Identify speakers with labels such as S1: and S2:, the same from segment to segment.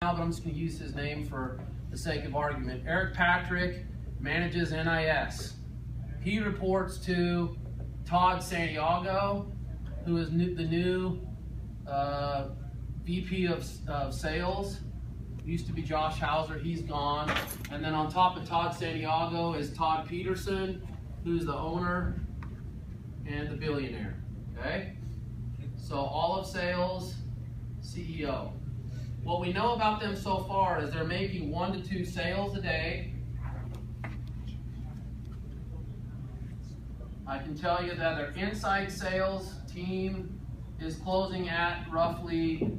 S1: But I'm just going to use his name for the sake of argument. Eric Patrick manages NIS. He reports to Todd Santiago, who is the new VP of Sales. Used to be Josh Hauser, he's gone. And then on top of Todd Santiago is Todd Peterson, who's the owner and the billionaire. Okay? So all of sales, CEO. What we know about them so far is they're making 1 to 2 sales a day. I can tell you that their inside sales team is closing at roughly,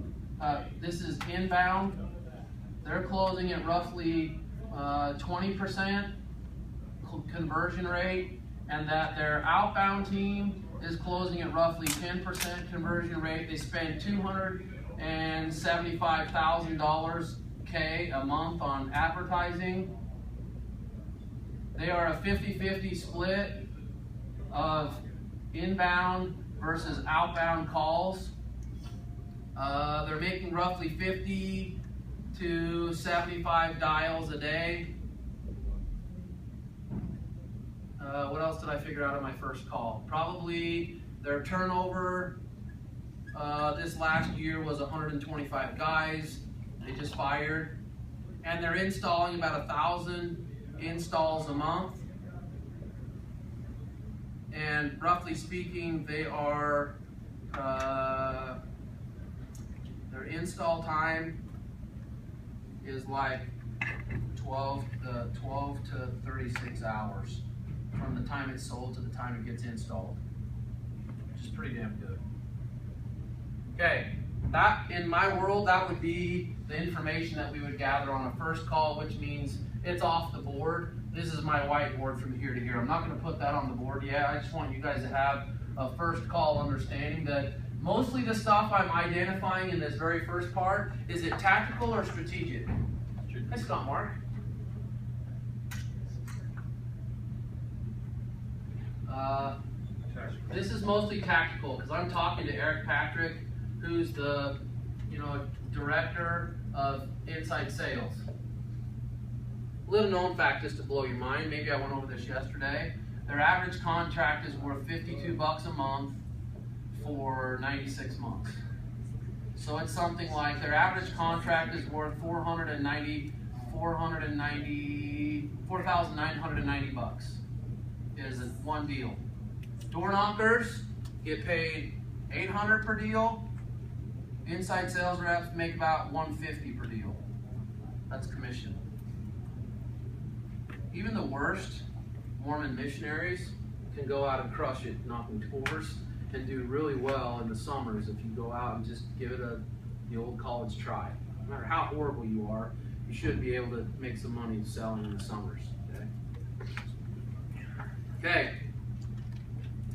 S1: this is inbound, they're closing at roughly 20% conversion rate, and that their outbound team is closing at roughly 10% conversion rate. They spend $275,000 a month on advertising. They are a 50-50 split of inbound versus outbound calls. They're making roughly 50 to 75 dials a day. What else did I figure out on my first call? Probably their turnover this last year was 125 guys they just fired, and they're installing about 1,000 installs a month. And roughly speaking, they are their install time is like 12 to 36 hours from the time it's sold to the time it gets installed, which is pretty damn good. Okay, that in my world, that would be the information that we would gather on a first call, which means it's off the board. This is my whiteboard from here to here. I'm not going to put that on the board yet. I just want you guys to have a first call understanding that mostly the stuff I'm identifying in this very first part, is it tactical or strategic? Hi, Scott Mark. This is mostly tactical because I'm talking to Eric Patrick, who's the director of inside sales. Little known fact just to blow your mind, maybe I went over this yesterday. Their average contract is worth $52 a month for 96 months. So it's something like their average contract is worth $4,990 is one deal. Door knockers get paid $800 per deal. Inside sales reps make about $150 per deal. That's commission. Even the worst Mormon missionaries can go out and crush it knocking doors and do really well in the summers if you go out and just give it the old college try. No matter how horrible you are, you should be able to make some money selling in the summers. Okay.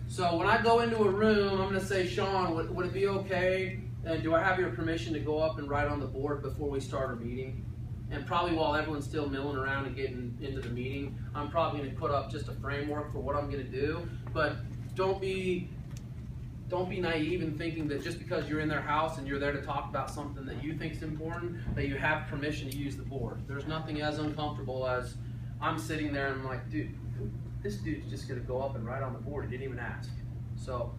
S1: So when I go into a room, I'm going to say, Sean, would it be okay? And do I have your permission to go up and write on the board before we start our meeting? And probably while everyone's still milling around and getting into the meeting, I'm probably going to put up just a framework for what I'm going to do. But don't be naive in thinking that just because you're in their house and you're there to talk about something that you think is important, that you have permission to use the board. There's nothing as uncomfortable as I'm sitting there and I'm like, dude, this dude's just going to go up and write on the board. He didn't even ask. So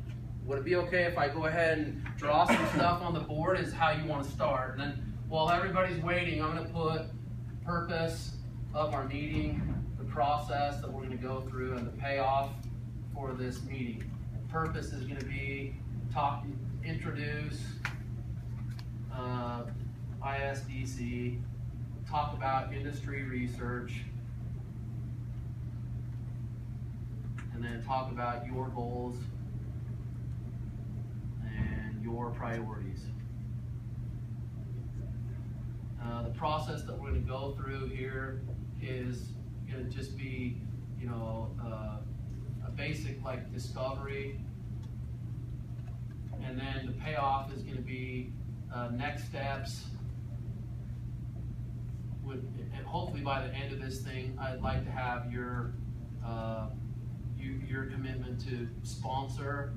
S1: would it be okay if I go ahead and draw some stuff on the board is how you want to start. And then while everybody's waiting, I'm going to put purpose of our meeting, the process that we're going to go through, and the payoff for this meeting. Purpose is going to be introduce ISDC, talk about industry research, and then talk about your goals and your priorities. The process that we're going to go through here is going to just be, a basic like discovery, and then the payoff is going to be next steps. And hopefully by the end of this thing, I'd like to have your commitment to sponsor.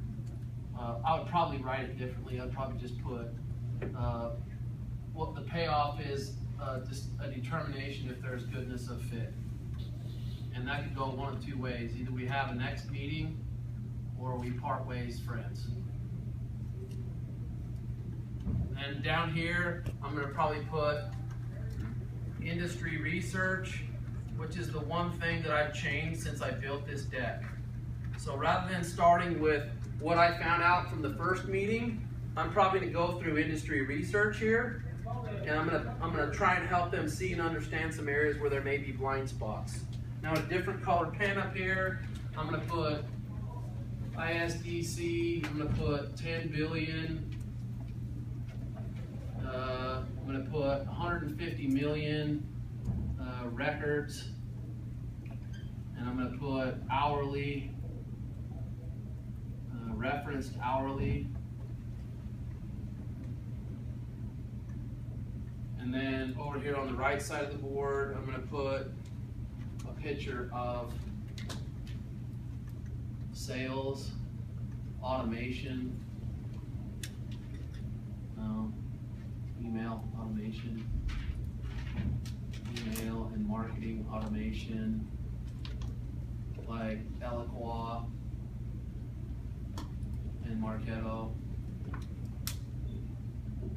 S1: I would probably write it differently. I'd probably just put what the payoff is, just a determination if there's goodness of fit. And that could go one of two ways. Either we have a next meeting or we part ways friends. And down here, I'm going to probably put industry research, which is the one thing that I've changed since I built this deck. So rather than starting with what I found out from the first meeting, I'm probably going to go through industry research here, and I'm going to try and help them see and understand some areas where there may be blind spots. Now, a different colored pen up here, I'm going to put ISDC, I'm going to put 10 billion, I'm going to put 150 million records, and I'm going to put hourly, referenced hourly. And then over here on the right side of the board, I'm going to put a picture of sales, automation, email automation, email and marketing automation, like Eloqua and Marketo.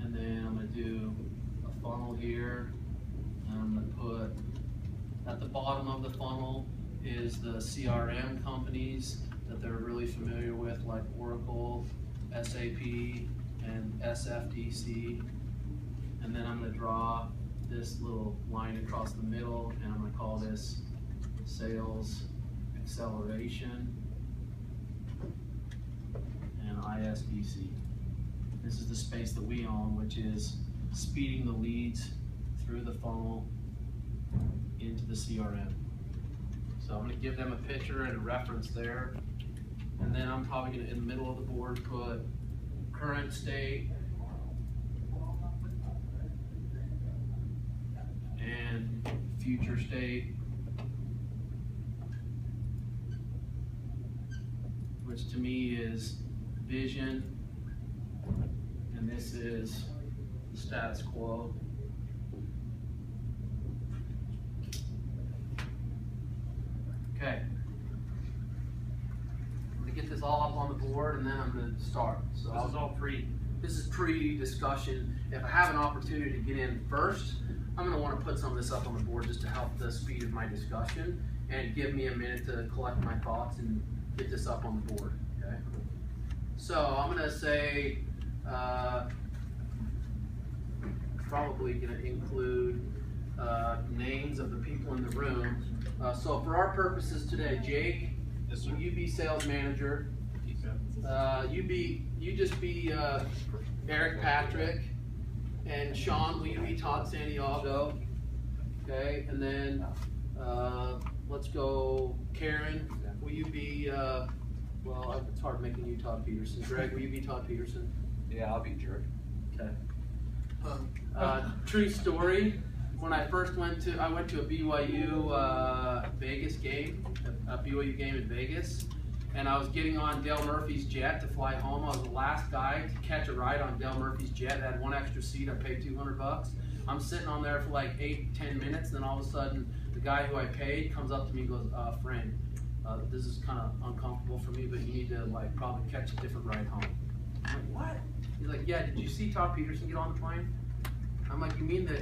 S1: And then I'm going to do a funnel here, and I'm going to put at the bottom of the funnel is the CRM companies that they're really familiar with, like Oracle, SAP, and SFDC. And then I'm going to draw this little line across the middle, and I'm going to call this sales acceleration and ISBC. This is the space that we own, which is speeding the leads through the funnel into the CRM. So I'm going to give them a picture and a reference there. And then I'm probably going to, in the middle of the board, put current state and future state, which to me is vision, and this is the status quo. Okay. I'm going to get this all up on the board, and then I'm going to start. So
S2: This is all pre.
S1: This is pre-discussion. If I have an opportunity to get in first, I'm going to want to put some of this up on the board just to help the speed of my discussion and give me a minute to collect my thoughts and get this up on the board. Okay. So I'm going to say probably going to include names of the people in the room. So for our purposes today, Jake,
S2: Yes,
S1: will you be sales manager? You just be Eric Patrick, and Sean, will you be Todd Santiago? Okay, and then let's go Karen, will you be well, it's hard making you Todd Peterson. Greg, will you be Todd Peterson?
S2: Yeah, I'll be Jerk.
S1: Okay. True story. When I first I went to a BYU Vegas game, a BYU game in Vegas, and I was getting on Dale Murphy's jet to fly home. I was the last guy to catch a ride on Dale Murphy's jet. It had one extra seat. I paid $200. I'm sitting on there for like 8-10 minutes, then all of a sudden the guy who I paid comes up to me and goes, "Friend, this is kind of uncomfortable for me, but you need to like probably catch a different ride home." I'm like, "What?" He's like, "Yeah, did you see Todd Peterson get on the plane?" I'm like, "You mean that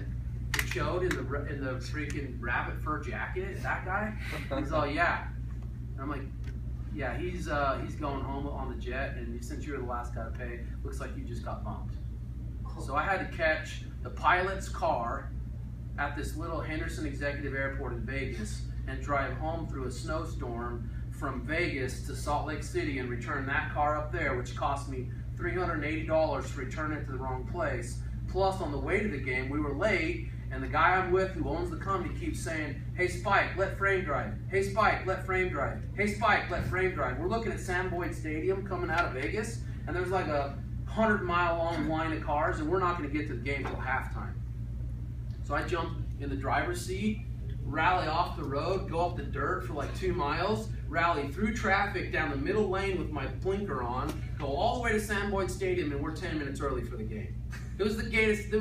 S1: it showed in the freaking rabbit fur jacket, that guy?" He's all, "Yeah." And I'm like, "Yeah, he's going home on the jet, and since you're the last guy to pay, looks like you just got bumped." So I had to catch the pilot's car at this little Henderson Executive Airport in Vegas and drive home through a snowstorm from Vegas to Salt Lake City and return that car up there, which cost me $380 to return it to the wrong place. Plus, on the way to the game, we were late, and the guy I'm with who owns the company keeps saying, "Hey Spike, let frame drive. Hey Spike, let frame drive. Hey Spike, let frame drive." We're looking at Sam Boyd Stadium coming out of Vegas, and there's like a 100-mile long line of cars, and we're not going to get to the game until halftime. So I jump in the driver's seat, rally off the road, go up the dirt for like 2 miles, rally through traffic down the middle lane with my blinker on, go all the way to Sam Boyd Stadium, and we're 10 minutes early for the game. It was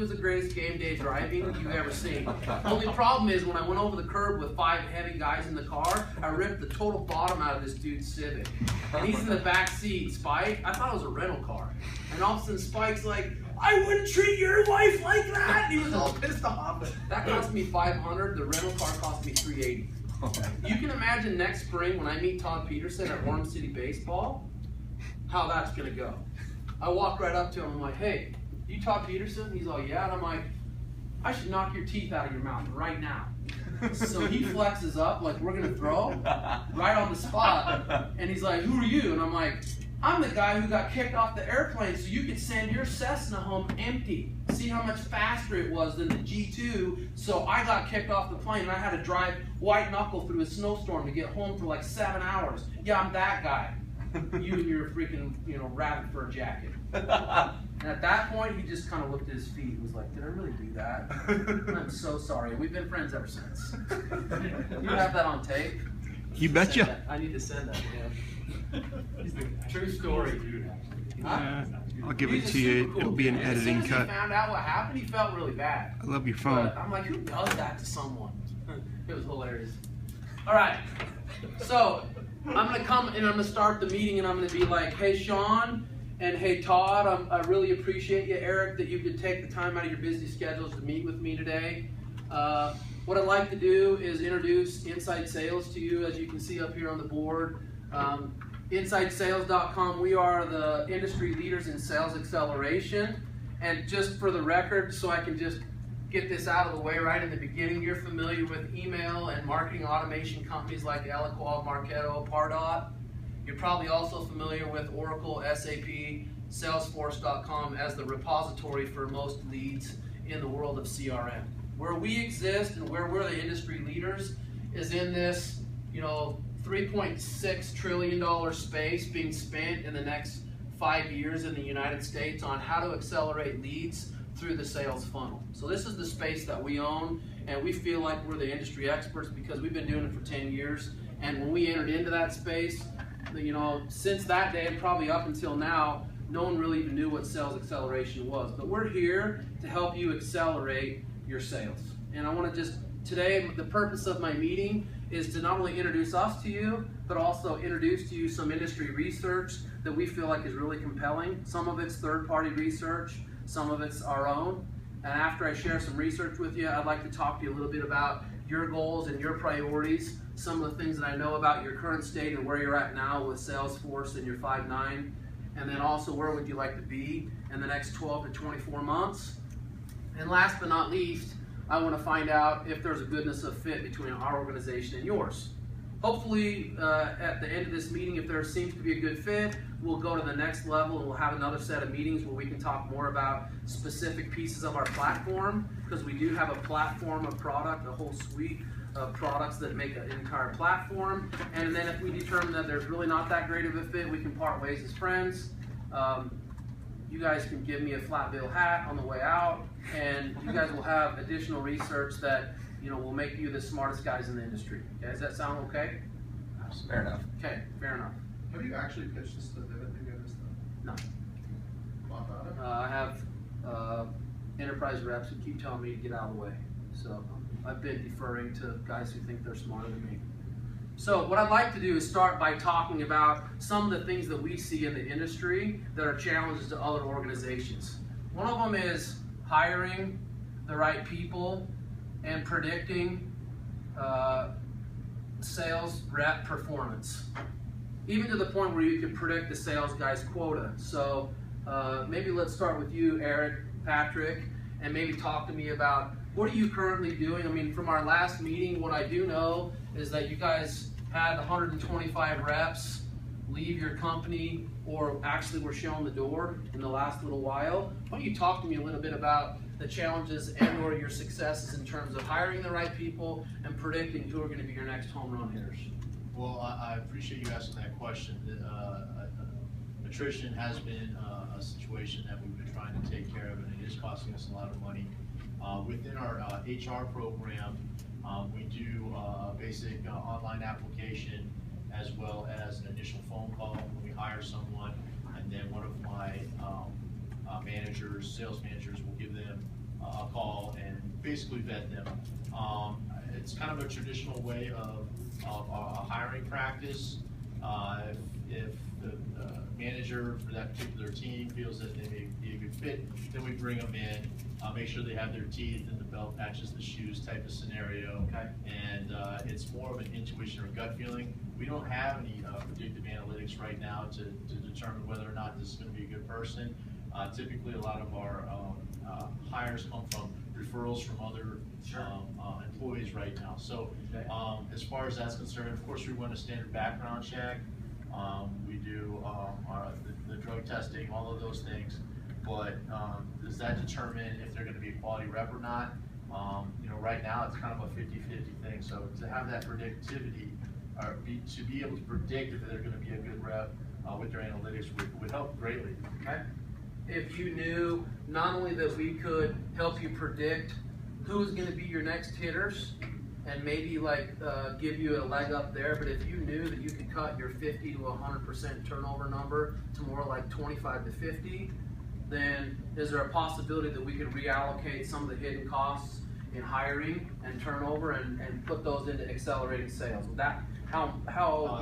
S1: the greatest game day driving you've ever seen. Only problem is when I went over the curb with 5 heavy guys in the car, I ripped the total bottom out of this dude's Civic. And he's in the back seat, Spike. I thought it was a rental car. And all of a sudden Spike's like, I wouldn't treat your wife like that! And he was all pissed off. That cost me $500. The rental car cost me $380. You can imagine next spring when I meet Todd Peterson at Orange City Baseball, how that's gonna go. I walked right up to him, I'm like, hey, you Todd Peterson? He's all, yeah. And I'm like, I should knock your teeth out of your mouth right now. So he flexes up like we're gonna throw right on the spot. And he's like, who are you? And I'm like, I'm the guy who got kicked off the airplane so you could send your Cessna home empty. See how much faster it was than the G2. So I got kicked off the plane and I had to drive white knuckle through a snowstorm to get home for like 7 hours. Yeah, I'm that guy. You and your freaking, rabbit fur jacket. And at that point, he just kind of looked at his feet and was like, did I really do that? I'm so sorry. We've been friends ever since. You have that on tape?
S2: You betcha.
S1: I need to send that to him. True story.
S2: Yeah, I'll give it to you. It'll be an editing cut.
S1: As soon as he found out what happened, he felt really bad.
S2: I love your phone.
S1: But I'm like, who does that to someone? It was hilarious. All right. So I'm going to come and I'm going to start the meeting and I'm going to be like, hey, Sean, and hey, Todd, I really appreciate you, Eric, that you could take the time out of your busy schedules to meet with me today. What I'd like to do is introduce Inside Sales to you, as you can see up here on the board. InsideSales.com, we are the industry leaders in sales acceleration. And just for the record, so I can just get this out of the way right in the beginning, you're familiar with email and marketing automation companies like Eloqua, Marketo, Pardot. You're probably also familiar with Oracle, SAP, Salesforce.com as the repository for most leads in the world of CRM. Where we exist and where we're the industry leaders is in this, $3.6 trillion space being spent in the next 5 years in the United States on how to accelerate leads through the sales funnel. So this is the space that we own, and we feel like we're the industry experts because we've been doing it for 10 years. And when we entered into that space, since that day and probably up until now, no one really even knew what sales acceleration was. But we're here to help you accelerate your sales. And I want to today, the purpose of my meeting is to not only introduce us to you, but also introduce to you some industry research that we feel like is really compelling. Some of it's third-party research, some of it's our own. And after I share some research with you, I'd like to talk to you a little bit about your goals and your priorities, some of the things that I know about your current state and where you're at now with Salesforce and your 5.9, and then also where would you like to be in the next 12 to 24 months. And last but not least, I want to find out if there's a goodness of fit between our organization and yours. Hopefully, at the end of this meeting, if there seems to be a good fit, we'll go to the next level and we'll have another set of meetings where we can talk more about specific pieces of our platform, because we do have a platform of product, a whole suite of products that make an entire platform. And then if we determine that there's really not that great of a fit, we can part ways as friends. You guys can give me a flat bill hat on the way out, and you guys will have additional research that will make you the smartest guys in the industry. Okay, does that sound okay?
S3: Fair enough.
S1: Okay, fair enough.
S4: Have you actually pitched this to them?
S1: No.
S4: Well, about it?
S1: I have enterprise reps who keep telling me to get out of the way. So I've been deferring to guys who think they're smarter than me. So what I'd like to do is start by talking about some of the things that we see in the industry that are challenges to other organizations. One of them is hiring the right people and predicting sales rep performance, even to the point where you can predict the sales guy's quota. So maybe let's start with you, Eric, Patrick, and maybe talk to me about what are you currently doing. I mean, from our last meeting, what I do know is that you guys had 125 reps leave your company, or actually were shown the door in the last little while. Why don't you talk to me a little bit about the challenges and or your successes in terms of hiring the right people and predicting who are going to be your next home run hitters?
S5: Well, I appreciate you asking that question. Attrition has been a situation that we've been trying to take care of, and it is costing us a lot of money. Within our HR program, we do a basic online application as well as an initial phone call when we hire someone, and then one of my managers, sales managers will give them a call and basically vet them. It's kind of a traditional way of a hiring practice. If the manager for that particular team feels that they may be a good fit, then we bring them in, make sure they have their teeth and the belt matches the shoes type of scenario.
S1: Okay.
S5: And it's more of an intuition or gut feeling. We don't have any predictive analytics right now to determine whether or not this is going to be a good person. Typically, a lot of our hires come from referrals from other employees right now. So as far as that's concerned, of course, we run a standard background check. We do the drug testing, all of those things. But does that determine if they're going to be a quality rep or not? You know, right now it's kind of a 50-50 thing. So to have that predictivity, or to be able to predict if they're going to be a good rep with their analytics would help greatly.
S1: Okay. If you knew not only that we could help you predict who's going to be your next hitters and maybe like give you a leg up there, but if you knew that you could cut your 50 to 100% turnover number to more like 25 to 50, then is there a possibility that we could reallocate some of the hidden costs in hiring and turnover and put those into accelerating sales? Would that, how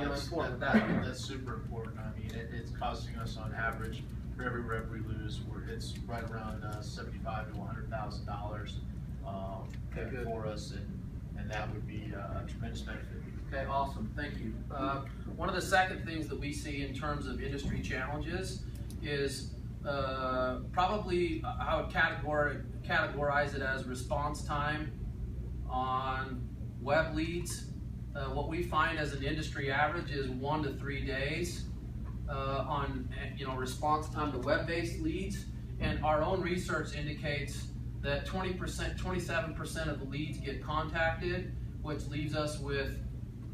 S1: important would that be?
S5: That's super important. I mean, it's costing us on average for every rep we lose, it's right around $75,000 to $100,000 for us, and that would be a tremendous benefit.
S1: Okay, awesome, thank you. One of the second things that we see in terms of industry challenges is probably I would categorize it as response time on web leads. What we find as an industry average is 1 to 3 days on response time to web-based leads, and our own research indicates that 27% of the leads get contacted, which leaves us with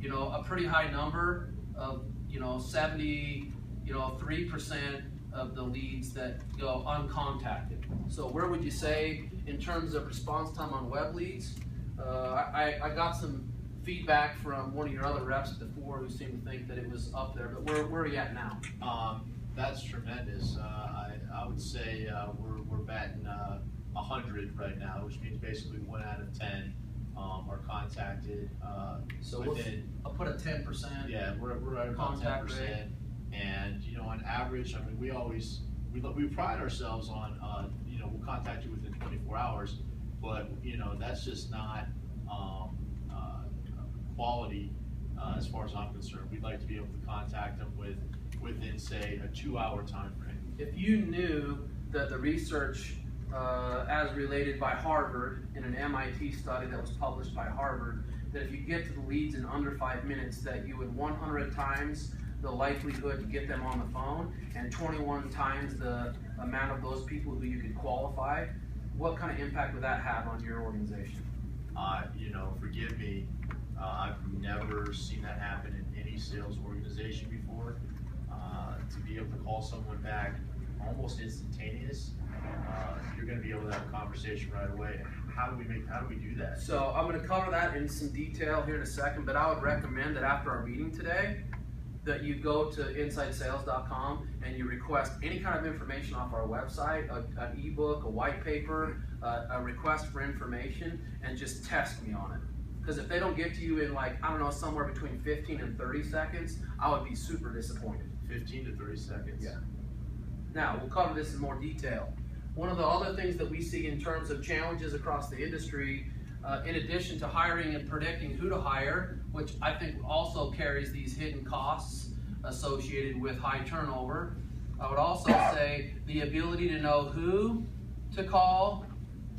S1: a pretty high number of 73% of the leads that go uncontacted. So where would you say in terms of response time on web leads? I got some feedback from one of your other reps before who seemed to think that it was up there, but where are you at now?
S5: That's tremendous. I would say we're batting 100 right now, which means basically 1 out of 10 are contacted.
S1: So I'll put a 10%.
S5: Yeah, we're at about 10%.
S1: Rate.
S5: And on average, I mean, we pride ourselves on we'll contact you within 24 hours, but that's just not quality as far as I'm concerned. We'd like to be able to contact them within say a 2-hour time frame.
S1: If you knew that the research as related by Harvard in an MIT study that was published by Harvard, that if you get to the leads in under 5 minutes, that you would 100 times the likelihood to get them on the phone and 21 times the amount of those people who you could qualify, what kind of impact would that have on your organization?
S5: Forgive me, I've never seen that happen in any sales organization before. To be able to call someone back almost instantaneous, you're going to be able to have a conversation right away. How do we do that?
S1: So I'm going to cover that in some detail here in a second, but I would recommend that after our meeting today, that you go to InsideSales.com and you request any kind of information off our website, an ebook, a white paper, a request for information, and just test me on it. Because if they don't get to you in somewhere between 15 and 30 seconds, I would be super disappointed.
S5: 15 to 30 seconds.
S1: Yeah. Now, we'll cover this in more detail. One of the other things that we see in terms of challenges across the industry, in addition to hiring and predicting who to hire, which I think also carries these hidden costs associated with high turnover, I would also say the ability to know who to call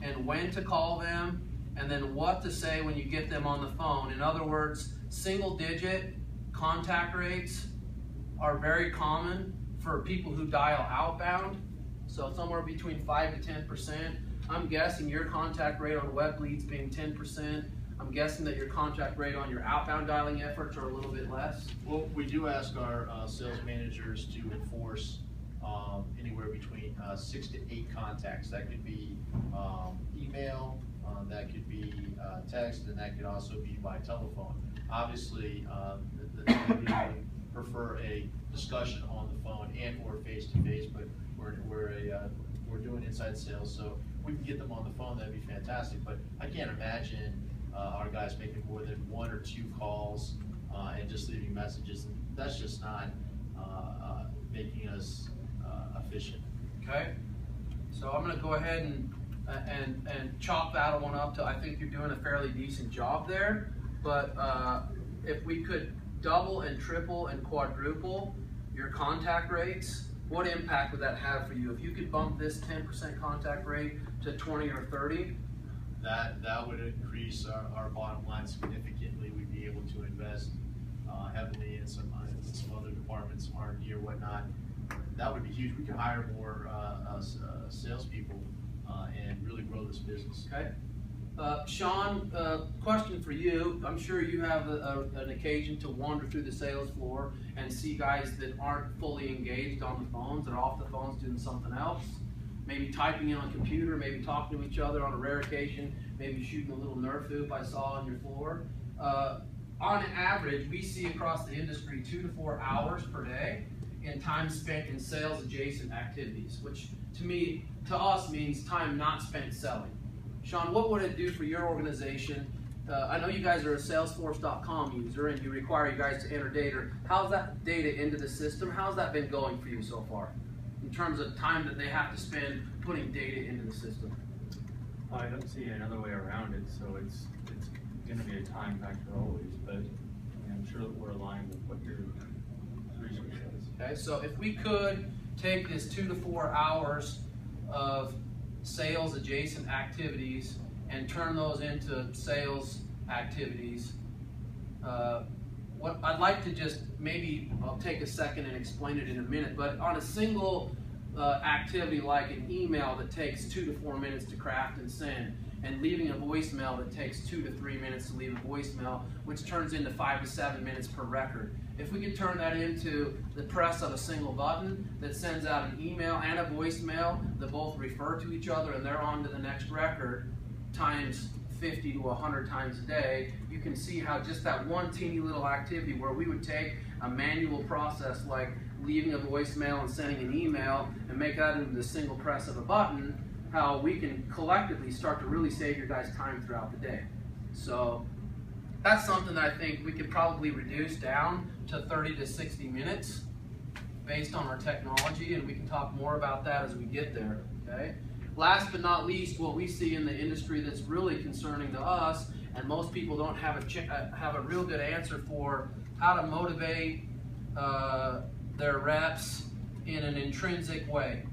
S1: and when to call them, and then what to say when you get them on the phone. In other words, single-digit contact rates are very common for people who dial outbound, so somewhere between 5 to 10%. I'm guessing your contact rate on web leads being 10%. I'm guessing that your contact rate on your outbound dialing efforts are a little bit less.
S5: Well, we do ask our sales managers to enforce anywhere between 6 to 8 contacts. That could be email, that could be text, and that could also be by telephone. Obviously, the people prefer a discussion on the phone and or face-to-face, but we're a we're doing inside sales, so we can get them on the phone, that'd be fantastic. But I can't imagine our guys making more than 1 or 2 calls and just leaving messages. That's just not making us efficient.
S1: Okay, so I'm gonna go ahead and chop that one up to, I think you're doing a fairly decent job there, but if we could double and triple and quadruple your contact rates, what impact would that have for you? If you could bump this 10% contact rate to 20 or 30?
S5: That would increase our bottom line significantly. We'd be able to invest heavily in some other departments, R&D or whatnot. That would be huge. We could hire more salespeople and really grow this business.
S1: Okay. Sean, question for you. I'm sure you have an occasion to wander through the sales floor and see guys that aren't fully engaged on the phones, that are off the phones doing something else. Maybe typing in on a computer, maybe talking to each other on a rare occasion, maybe shooting a little Nerf hoop I saw on your floor. On average, we see across the industry 2 to 4 hours per day in time spent in sales adjacent activities, which to us means time not spent selling. Sean, what would it do for your organization? I know you guys are a Salesforce.com user and you require you guys to enter data. How's that data into the system? How's that been going for you so far? In terms of time that they have to spend putting data into the system?
S3: I don't see another way around it, so it's going to be a time factor always, but I'm sure that we're aligned with what your research says.
S1: Okay, so if we could take this 2 to 4 hours of sales adjacent activities and turn those into sales activities, what I'd like to just, maybe I'll take a second and explain it in a minute, but on a single activity like an email that takes 2 to 4 minutes to craft and send, and leaving a voicemail that takes 2 to 3 minutes to leave a voicemail, which turns into 5 to 7 minutes per record. If we could turn that into the press of a single button that sends out an email and a voicemail that both refer to each other and they're on to the next record, times 50 to 100 times a day, you can see how just that one teeny little activity where we would take a manual process like leaving a voicemail and sending an email and make that into the single press of a button, how we can collectively start to really save your guys' time throughout the day. So that's something that I think we could probably reduce down to 30 to 60 minutes based on our technology, and we can talk more about that as we get there, okay? Last but not least, what we see in the industry that's really concerning to us, and most people don't have a real good answer for how to motivate their reps in an intrinsic way.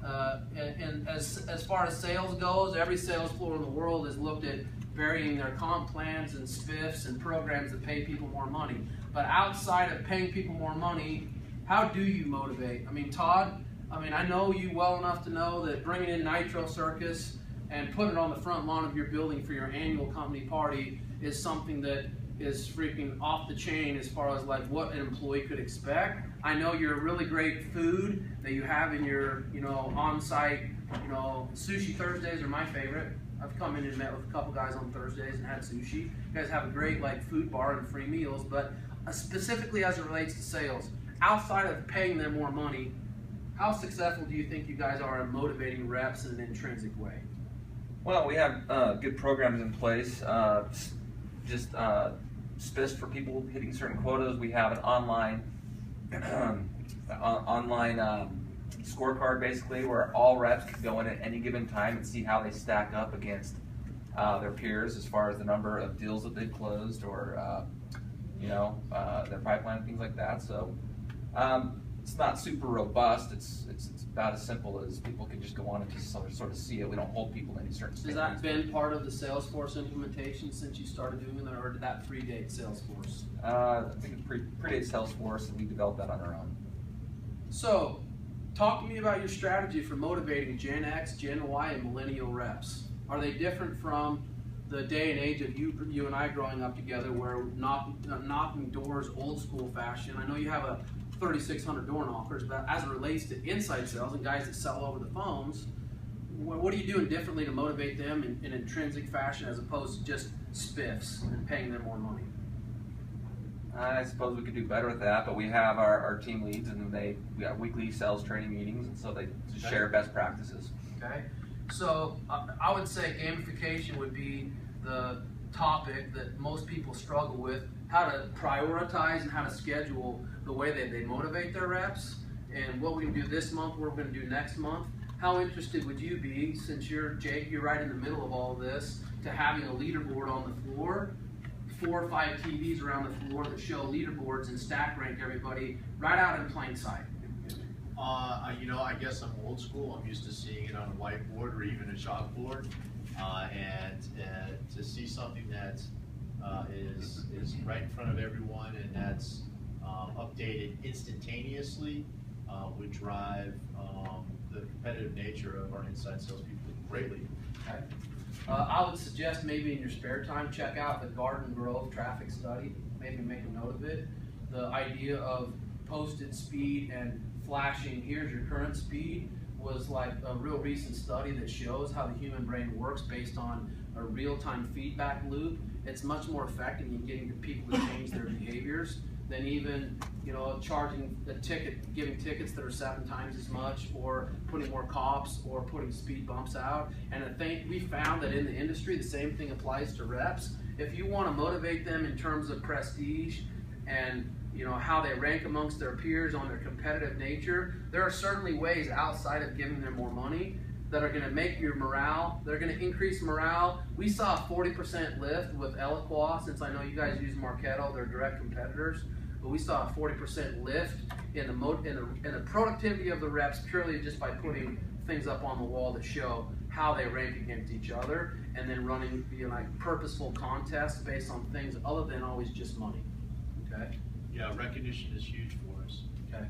S1: And as far as sales goes, every sales floor in the world has looked at varying their comp plans and spiffs and programs that pay people more money. But outside of paying people more money, how do you motivate? I mean, Todd, I know you well enough to know that bringing in Nitro Circus and putting it on the front lawn of your building for your annual company party is something that is freaking off the chain as far as like what an employee could expect. I know you're really great food that you have in your, on-site, sushi Thursdays are my favorite. I've come in and met with a couple guys on Thursdays and had sushi. You guys have a great food bar and free meals, but specifically as it relates to sales, outside of paying them more money, how successful do you think you guys are in motivating reps in an intrinsic way?
S6: Well, we have good programs in place. Just spiffs for people hitting certain quotas. We have an online scorecard basically where all reps can go in at any given time and see how they stack up against their peers as far as the number of deals that they've closed or their pipeline and things like that. So it's not super robust. It's about as simple as people can just go on and just sort of see it. We don't hold people to any certain standards.
S1: Has that been part of the Salesforce implementation since you started doing it, or did that predate Salesforce?
S6: I think it predates Salesforce, and we developed that on our own.
S1: So, talk to me about your strategy for motivating Gen X, Gen Y, and millennial reps. Are they different from the day and age of you and I growing up together, where knocking doors old school fashion? I know you have a 3,600 door knockers, but as it relates to inside sales and guys that sell over the phones, what are you doing differently to motivate them in intrinsic fashion as opposed to just spiffs and paying them more money?
S6: I suppose we could do better with that, but we have our team leads, and we got weekly sales training meetings, and so they just share best practices.
S1: Okay, so I would say gamification would be the topic that most people struggle with, how to prioritize and how to schedule the way they motivate their reps, and what we can do this month, what we're going to do next month. How interested would you be, since Jake, you're right in the middle of all of this, to having a leaderboard on the floor, 4 or 5 TVs around the floor that show leaderboards and stack rank everybody right out in plain sight?
S5: You know, I guess I'm old school. I'm used to seeing it on a whiteboard or even a chalkboard, and to see something that is right in front of everyone and that's updated instantaneously would drive the competitive nature of our inside salespeople greatly.
S1: Okay. I would suggest maybe in your spare time, check out the Garden Grove traffic study, maybe make a note of it. The idea of posted speed and flashing, here's your current speed, was like a real recent study that shows how the human brain works based on a real-time feedback loop. It's much more effective in getting the people to change their behaviors than even, you know, charging a ticket, giving tickets that are 7 times as much, or putting more cops, or putting speed bumps out. And I think we found that in the industry, the same thing applies to reps. If you want to motivate them in terms of prestige and, you know, how they rank amongst their peers on their competitive nature, there are certainly ways outside of giving them more money that are going to make your morale, they're going to increase morale. We saw a 40% lift with Eloqua, since I know you guys use Marketo, they're direct competitors, but we saw a 40% lift in the productivity of the reps purely just by putting things up on the wall that show how they rank against each other, and then running, you know, like purposeful contests based on things other than always just money. Okay?
S5: Yeah, recognition is huge for us.
S1: Okay.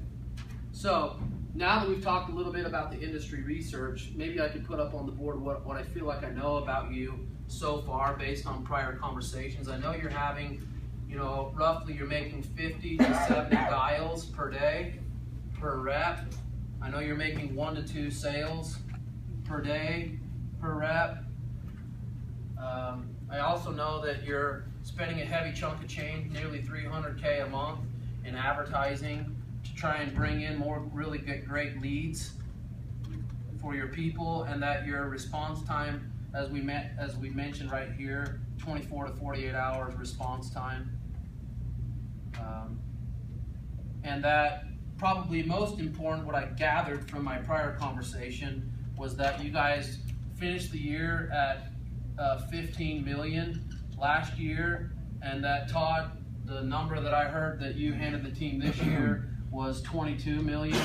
S1: So now that we've talked a little bit about the industry research, maybe I could put up on the board what I feel like I know about you so far based on prior conversations. I know you're having, you know, roughly you're making 50 to 70 dials per day, per rep. I know you're making 1 to 2 sales per day, per rep. I also know that you're spending a heavy chunk of change, nearly $300K a month in advertising to try and bring in more really great leads for your people, and that your response time, as we mentioned right here, 24 to 48 hours response time. And that probably most important, what I gathered from my prior conversation, was that you guys finished the year at 15 million last year, and that Todd, the number that I heard that you handed the team this year was 22 million,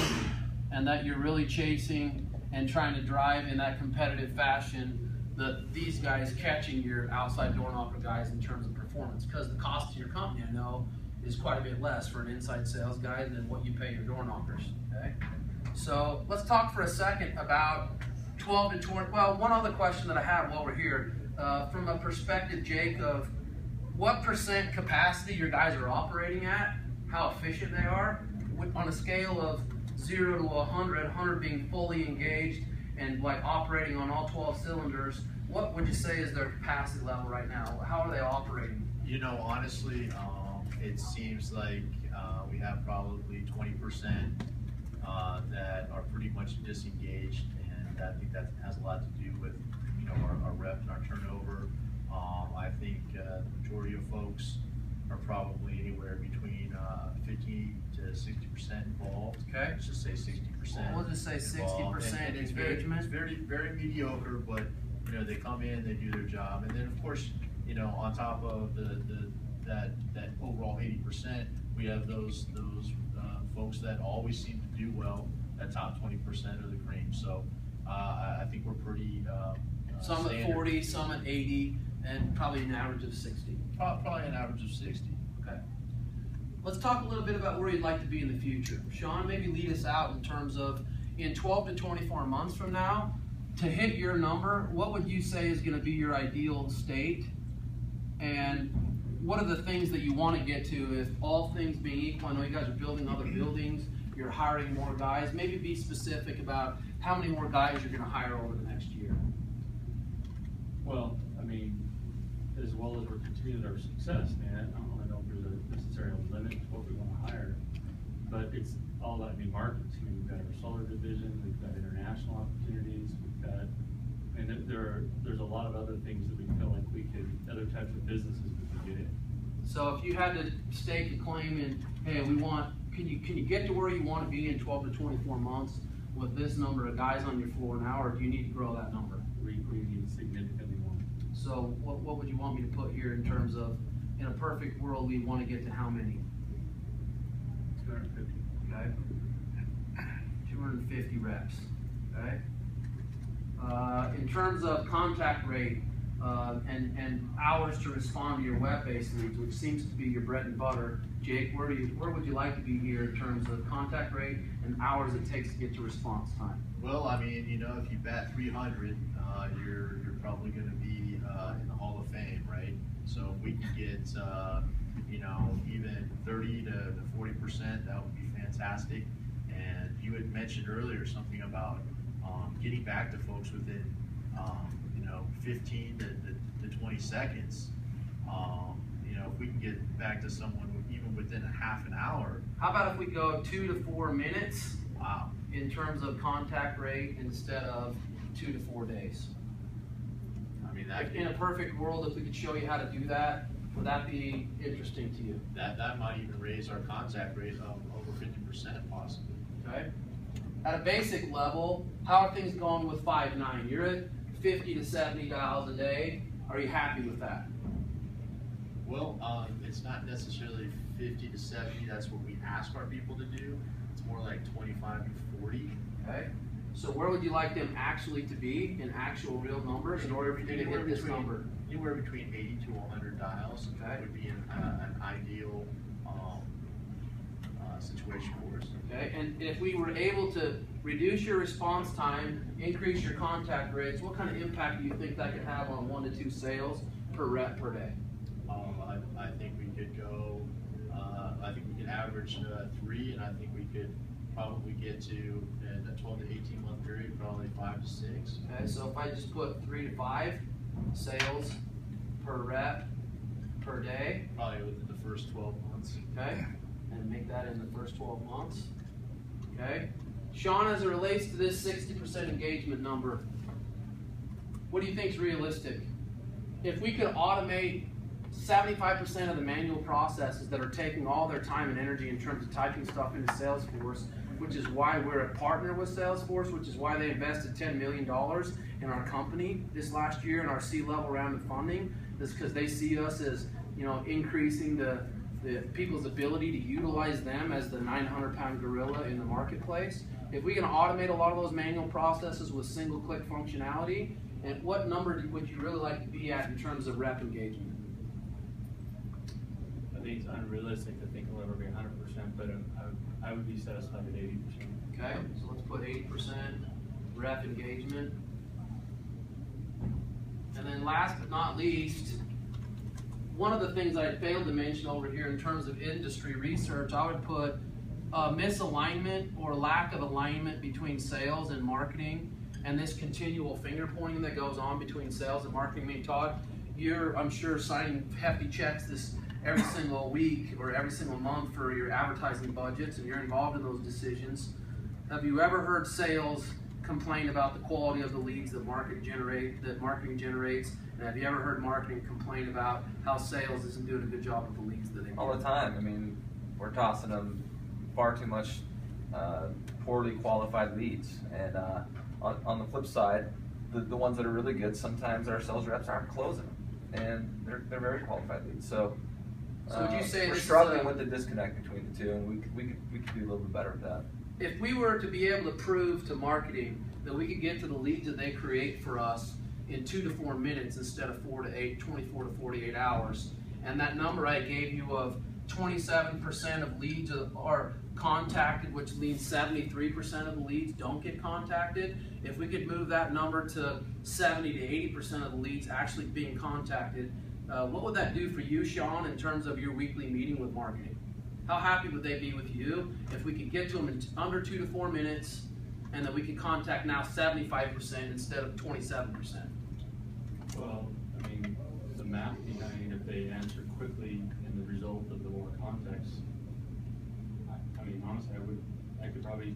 S1: and that you're really chasing and trying to drive in that competitive fashion these guys catching your outside door knocker guys in terms of performance, because the cost to your company, I know, is quite a bit less for an inside sales guy than what you pay your door knockers. Okay, so let's talk for a second about 12 to 20. Well, one other question that I have while we're here, from a perspective, Jake, of what % capacity your guys are operating at, how efficient they are, on a scale of 0 to 100, 100 being fully engaged and like operating on all 12 cylinders. What would you say is their capacity level right now? How are they operating?
S5: You know, honestly, it seems like we have probably 20% that are pretty much disengaged, and I think that has a lot to do with, you know, our rep and our turnover. I think the majority of folks are probably anywhere between 50 to 60% involved.
S1: Okay.
S5: Let's just say 60%.
S1: Well, we'll just say 60%
S5: and it's
S1: engagement.
S5: very, very mediocre, but you know, they come in, they do their job, and then of course, you know, on top of that overall 80%, we have those folks that always seem to do well. That top 20% of the cream. So I think we're pretty
S1: some
S5: standard.
S1: at 40, some at 80, and probably an average of 60.
S5: Probably an average of 60.
S1: Okay. Let's talk a little bit about where you'd like to be in the future. Sean, maybe lead us out in terms of in 12 to 24 months from now, to hit your number, what would you say is going to be your ideal state? And what are the things that you want to get to if all things being equal? I know you guys are building other buildings, you're hiring more guys. Maybe be specific about how many more guys you're going to hire over the next year.
S3: Well, I mean, as well as we're continuing our success, man, I don't really necessarily a limit to what we want to hire, but it's all about new markets. I mean, we've got our solar division, we've got international opportunities, we've got, and there's a lot of other things that we feel like we could, other types of businesses we could get in.
S1: So if you had to stake a claim in, hey, can you get to where you want to be in 12 to 24 months with this number of guys on your floor now, or do you need to grow that number?
S3: We need significantly more.
S1: So what would you want me to put here in terms of, in a perfect world, we want to get to how many?
S3: 250.
S1: Okay. 250 reps, okay? In terms of contact rate and hours to respond to your web-based leads, which seems to be your bread and butter, Jake, where would you like to be here in terms of contact rate and hours it takes to get to response time?
S5: Well, I mean, you know, if you bat 300, you're probably going to be in the Hall of Fame, right? So if we can get, you know, even 30 to 40%, that would be fantastic. And you had mentioned earlier something about getting back to folks within, you know, 15 to 20 seconds. You know, if we can get back to someone even within a half an hour.
S1: How about if we go 2 to 4 minutes?
S5: Wow.
S1: In terms of contact rate instead of 2 to 4 days?
S5: I mean, that
S1: In a perfect world, if we could show you how to do that, would that be interesting to you?
S5: that might even raise our contact rate over 50% possibly.
S1: Okay. At a basic level, how are things going with 5.9? You're at 50 to 70 dials a day. Are you happy with that?
S5: Well, it's not necessarily 50 to 70. That's what we ask our people to do. It's more like 25 to 40.
S1: Okay. So where would you like them actually to be in actual real numbers in order for you to hit this number?
S5: Anywhere between 80 to 100 dials would be an ideal situation for us.
S1: Okay. And if we were able to reduce your response time, increase your contact rates, what kind of impact do you think that could have on 1 to 2 sales per rep per day?
S5: I think we could go, I think we could average 3, and I think we could probably get to, in a 12 to 18 month period, probably 5 to 6.
S1: Okay, so if I just put 3 to 5 sales per rep per day,
S5: Probably within the first 12 months.
S1: okay, and make that in the first 12 months, okay. Sean, as it relates to this 60% engagement number, what do you think is realistic? If we could automate 75% of the manual processes that are taking all their time and energy in terms of typing stuff into Salesforce, which is why we're a partner with Salesforce, which is why they invested $10 million in our company this last year in our C-level round of funding, is because they see us as, you know, increasing the people's ability to utilize them as the 900-pound gorilla in the marketplace. If we can automate a lot of those manual processes with single-click functionality, and what number would you really like to be at in terms of rep engagement?
S3: I think it's unrealistic to think it'll ever be 100%, but I would be satisfied at 80%.
S1: Okay, so let's put 80% rep engagement. And then last but not least, one of the things I failed to mention over here in terms of industry research, I would put misalignment or lack of alignment between sales and marketing, and this continual finger pointing that goes on between sales and marketing. I mean, Todd, you're, I'm sure, signing hefty checks every single week or every single month for your advertising budgets, and you're involved in those decisions. Have you ever heard sales complain about the quality of the leads that marketing generates? And have you ever heard marketing complain about how sales isn't doing a good job with the leads that they
S6: All the time. I mean, we're tossing them far too much poorly qualified leads. And on the flip side, the ones that are really good, sometimes our sales reps aren't closing them, and they're very qualified leads. So
S1: would you say
S6: we're
S1: this
S6: struggling
S1: is
S6: with the disconnect between the two, and we could do a little bit better with that.
S1: if we were to be able to prove to marketing that we could get to the leads that they create for us in 2 to 4 minutes instead of 4 to 8, 24 to 48 hours, and that number I gave you of 27% of leads are contacted, which means 73% of the leads don't get contacted. If we could move that number to 70 to 80% of the leads actually being contacted, what would that do for you, Sean, in terms of your weekly meeting with marketing? How happy would they be with you if we could get to them in under 2 to 4 minutes, and that we could contact now 75% instead of 27%?
S3: Well, I mean, the math behind if if they answer quickly in the result of the more context, I mean, honestly, I could probably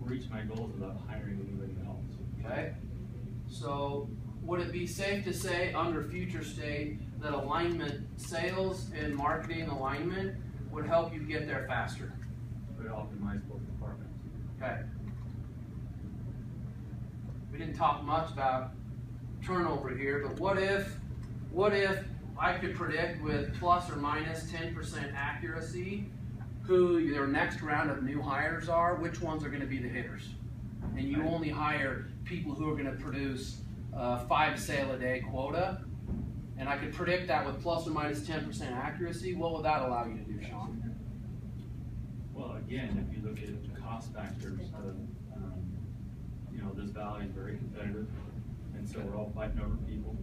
S3: reach my goals without hiring anybody else.
S1: Okay? So would it be safe to say under future state that alignment, sales and marketing alignment would help you get there faster?
S3: Would optimize both departments.
S1: Okay. We didn't talk much about turnover here, but what if I could predict with plus or minus 10% accuracy who their next round of new hires are, which ones are going to be the hitters? And you only hire people who are going to produce 5 sale a day quota, and I could predict that with plus or minus 10% accuracy. What would that allow you to do, Sean?
S3: Well, again, if you look at the cost factors of, you know, this valley is very competitive, and so we're all fighting over people.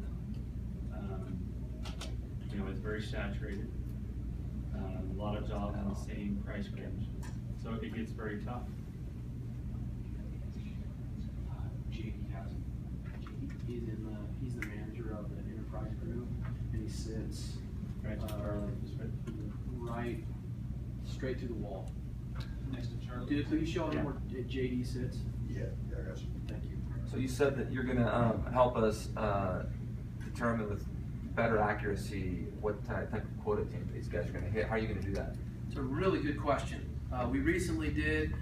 S3: You know, it's very saturated. A lot of jobs in the same price range, so it gets very tough.
S1: He's the manager of the enterprise group, and he sits right straight to the wall.
S4: Next to Charlie.
S1: Dude, please show him where JD sits.
S4: Yeah, I got you.
S1: Thank you.
S6: So you said that you're gonna help us determine with better accuracy what type of quota team these guys are gonna hit. How are you gonna do that?
S1: It's a really good question. We recently did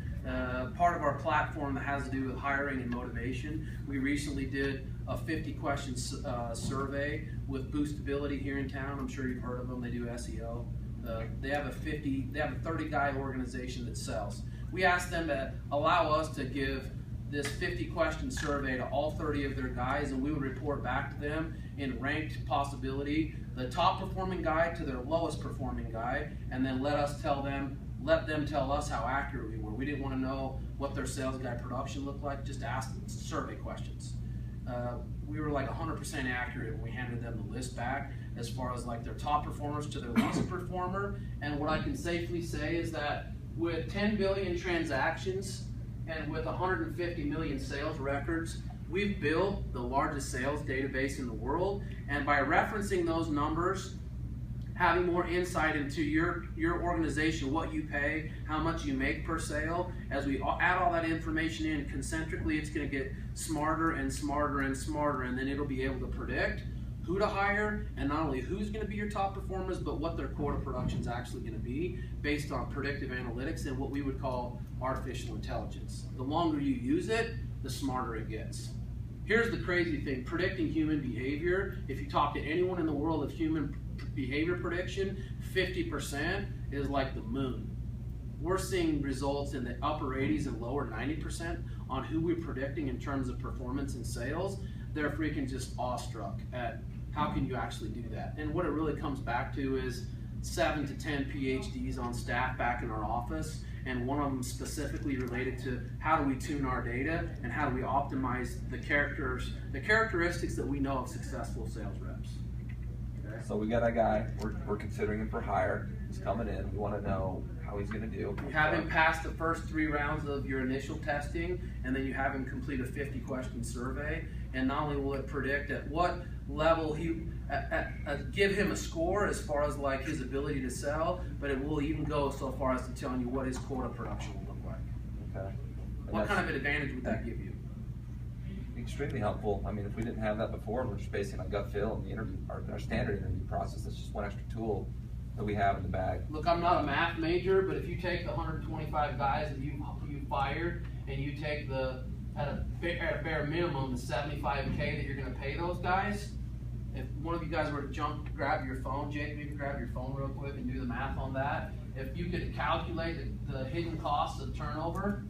S1: part of our platform that has to do with hiring and motivation. We recently did a 50 question survey with Boostability here in town. I'm sure you've heard of them. They do SEO. They have a 30 guy organization that sells. We asked them to allow us to give this 50 question survey to all 30 of their guys, and we would report back to them in ranked possibility, the top performing guy to their lowest performing guy, and then let them tell us how accurate we were. We didn't want to know what their sales guy production looked like, just ask them survey questions. We were like 100% accurate when we handed them the list back as far as like their top performers to their least performer. And what I can safely say is that with 10 billion transactions and with 150 million sales records, we've built the largest sales database in the world. And by referencing those numbers, having more insight into your organization, what you pay, how much you make per sale, as we add all that information in concentrically, it's going to get smarter and smarter and smarter, and then it'll be able to predict who to hire, and not only who's going to be your top performers, but what their quota production is actually going to be based on predictive analytics and what we would call artificial intelligence. The longer you use it, the smarter it gets. Here's the crazy thing, predicting human behavior, if you talk to anyone in the world of human behavior prediction, 50% is like the moon. We're seeing results in the upper 80s and lower 90% on who we're predicting in terms of performance and sales. They're freaking just awestruck at how can you actually do that. And what it really comes back to is 7 to 10 PhDs on staff back in our office, and one of them specifically related to how do we tune our data and how do we optimize the characteristics that we know of successful sales reps. Okay?
S6: So we got a guy, we're considering him for hire. He's coming in. We want to know how he's going to do.
S1: You have him pass the first 3 rounds of your initial testing, and then you have him complete a 50 question survey. And not only will it predict at what level give him a score as far as like his ability to sell, but it will even go so far as to telling you what his quota production will look like.
S6: Okay.
S1: What kind of an advantage would that give you?
S6: Extremely helpful. I mean, if we didn't have that before, we're just basing on gut feel and the interview, our standard interview process. That's just one extra tool that we have in the bag.
S1: Look, I'm not a math major, but if you take the 125 guys that you fired and you take at a bare minimum the 75K that you're going to pay those guys, if one of you guys were to grab your phone, Jake, maybe grab your phone real quick and do the math on that. If you could calculate the hidden costs of turnover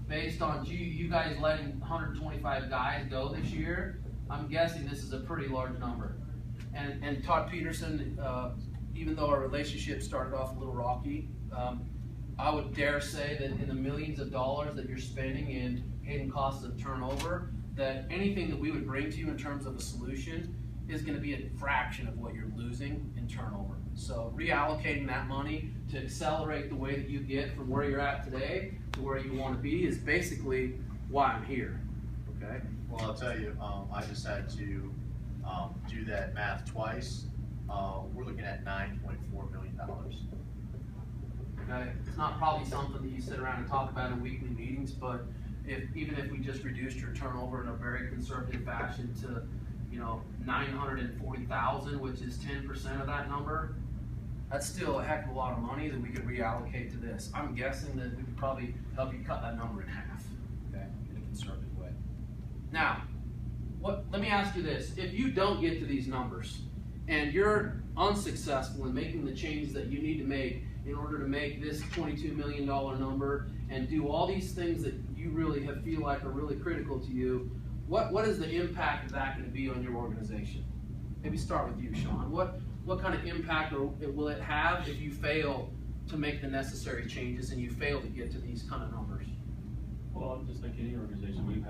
S1: based on you guys letting 125 guys go this year, I'm guessing this is a pretty large number. And Todd Peterson, even though our relationship started off a little rocky, I would dare say that in the millions of dollars that you're spending in hidden costs of turnover, that anything that we would bring to you in terms of a solution is going to be a fraction of what you're losing in turnover. So reallocating that money to accelerate the way that you get from where you're at today to where you want to be is basically why I'm here. Okay?
S5: Well, I'll tell you, I just had to do that math twice, we're looking at $9.4 million.
S1: Okay, it's not probably something that you sit around and talk about in weekly meetings, but even if we just reduced your turnover in a very conservative fashion to, 940,000, which is 10% of that number, that's still a heck of a lot of money that we could reallocate to this. I'm guessing that we could probably help you cut that number in half.
S5: Okay, in a conservative way.
S1: Now, let me ask you this. If you don't get to these numbers and you're unsuccessful in making the changes that you need to make in order to make this $22 million number and do all these things that you really feel like are really critical to you, what is the impact of that going to be on your organization? Maybe start with you, Sean. What kind of impact will it have if you fail to make the necessary changes and you fail to get to these kind of numbers?
S3: Well, just like any organization, we've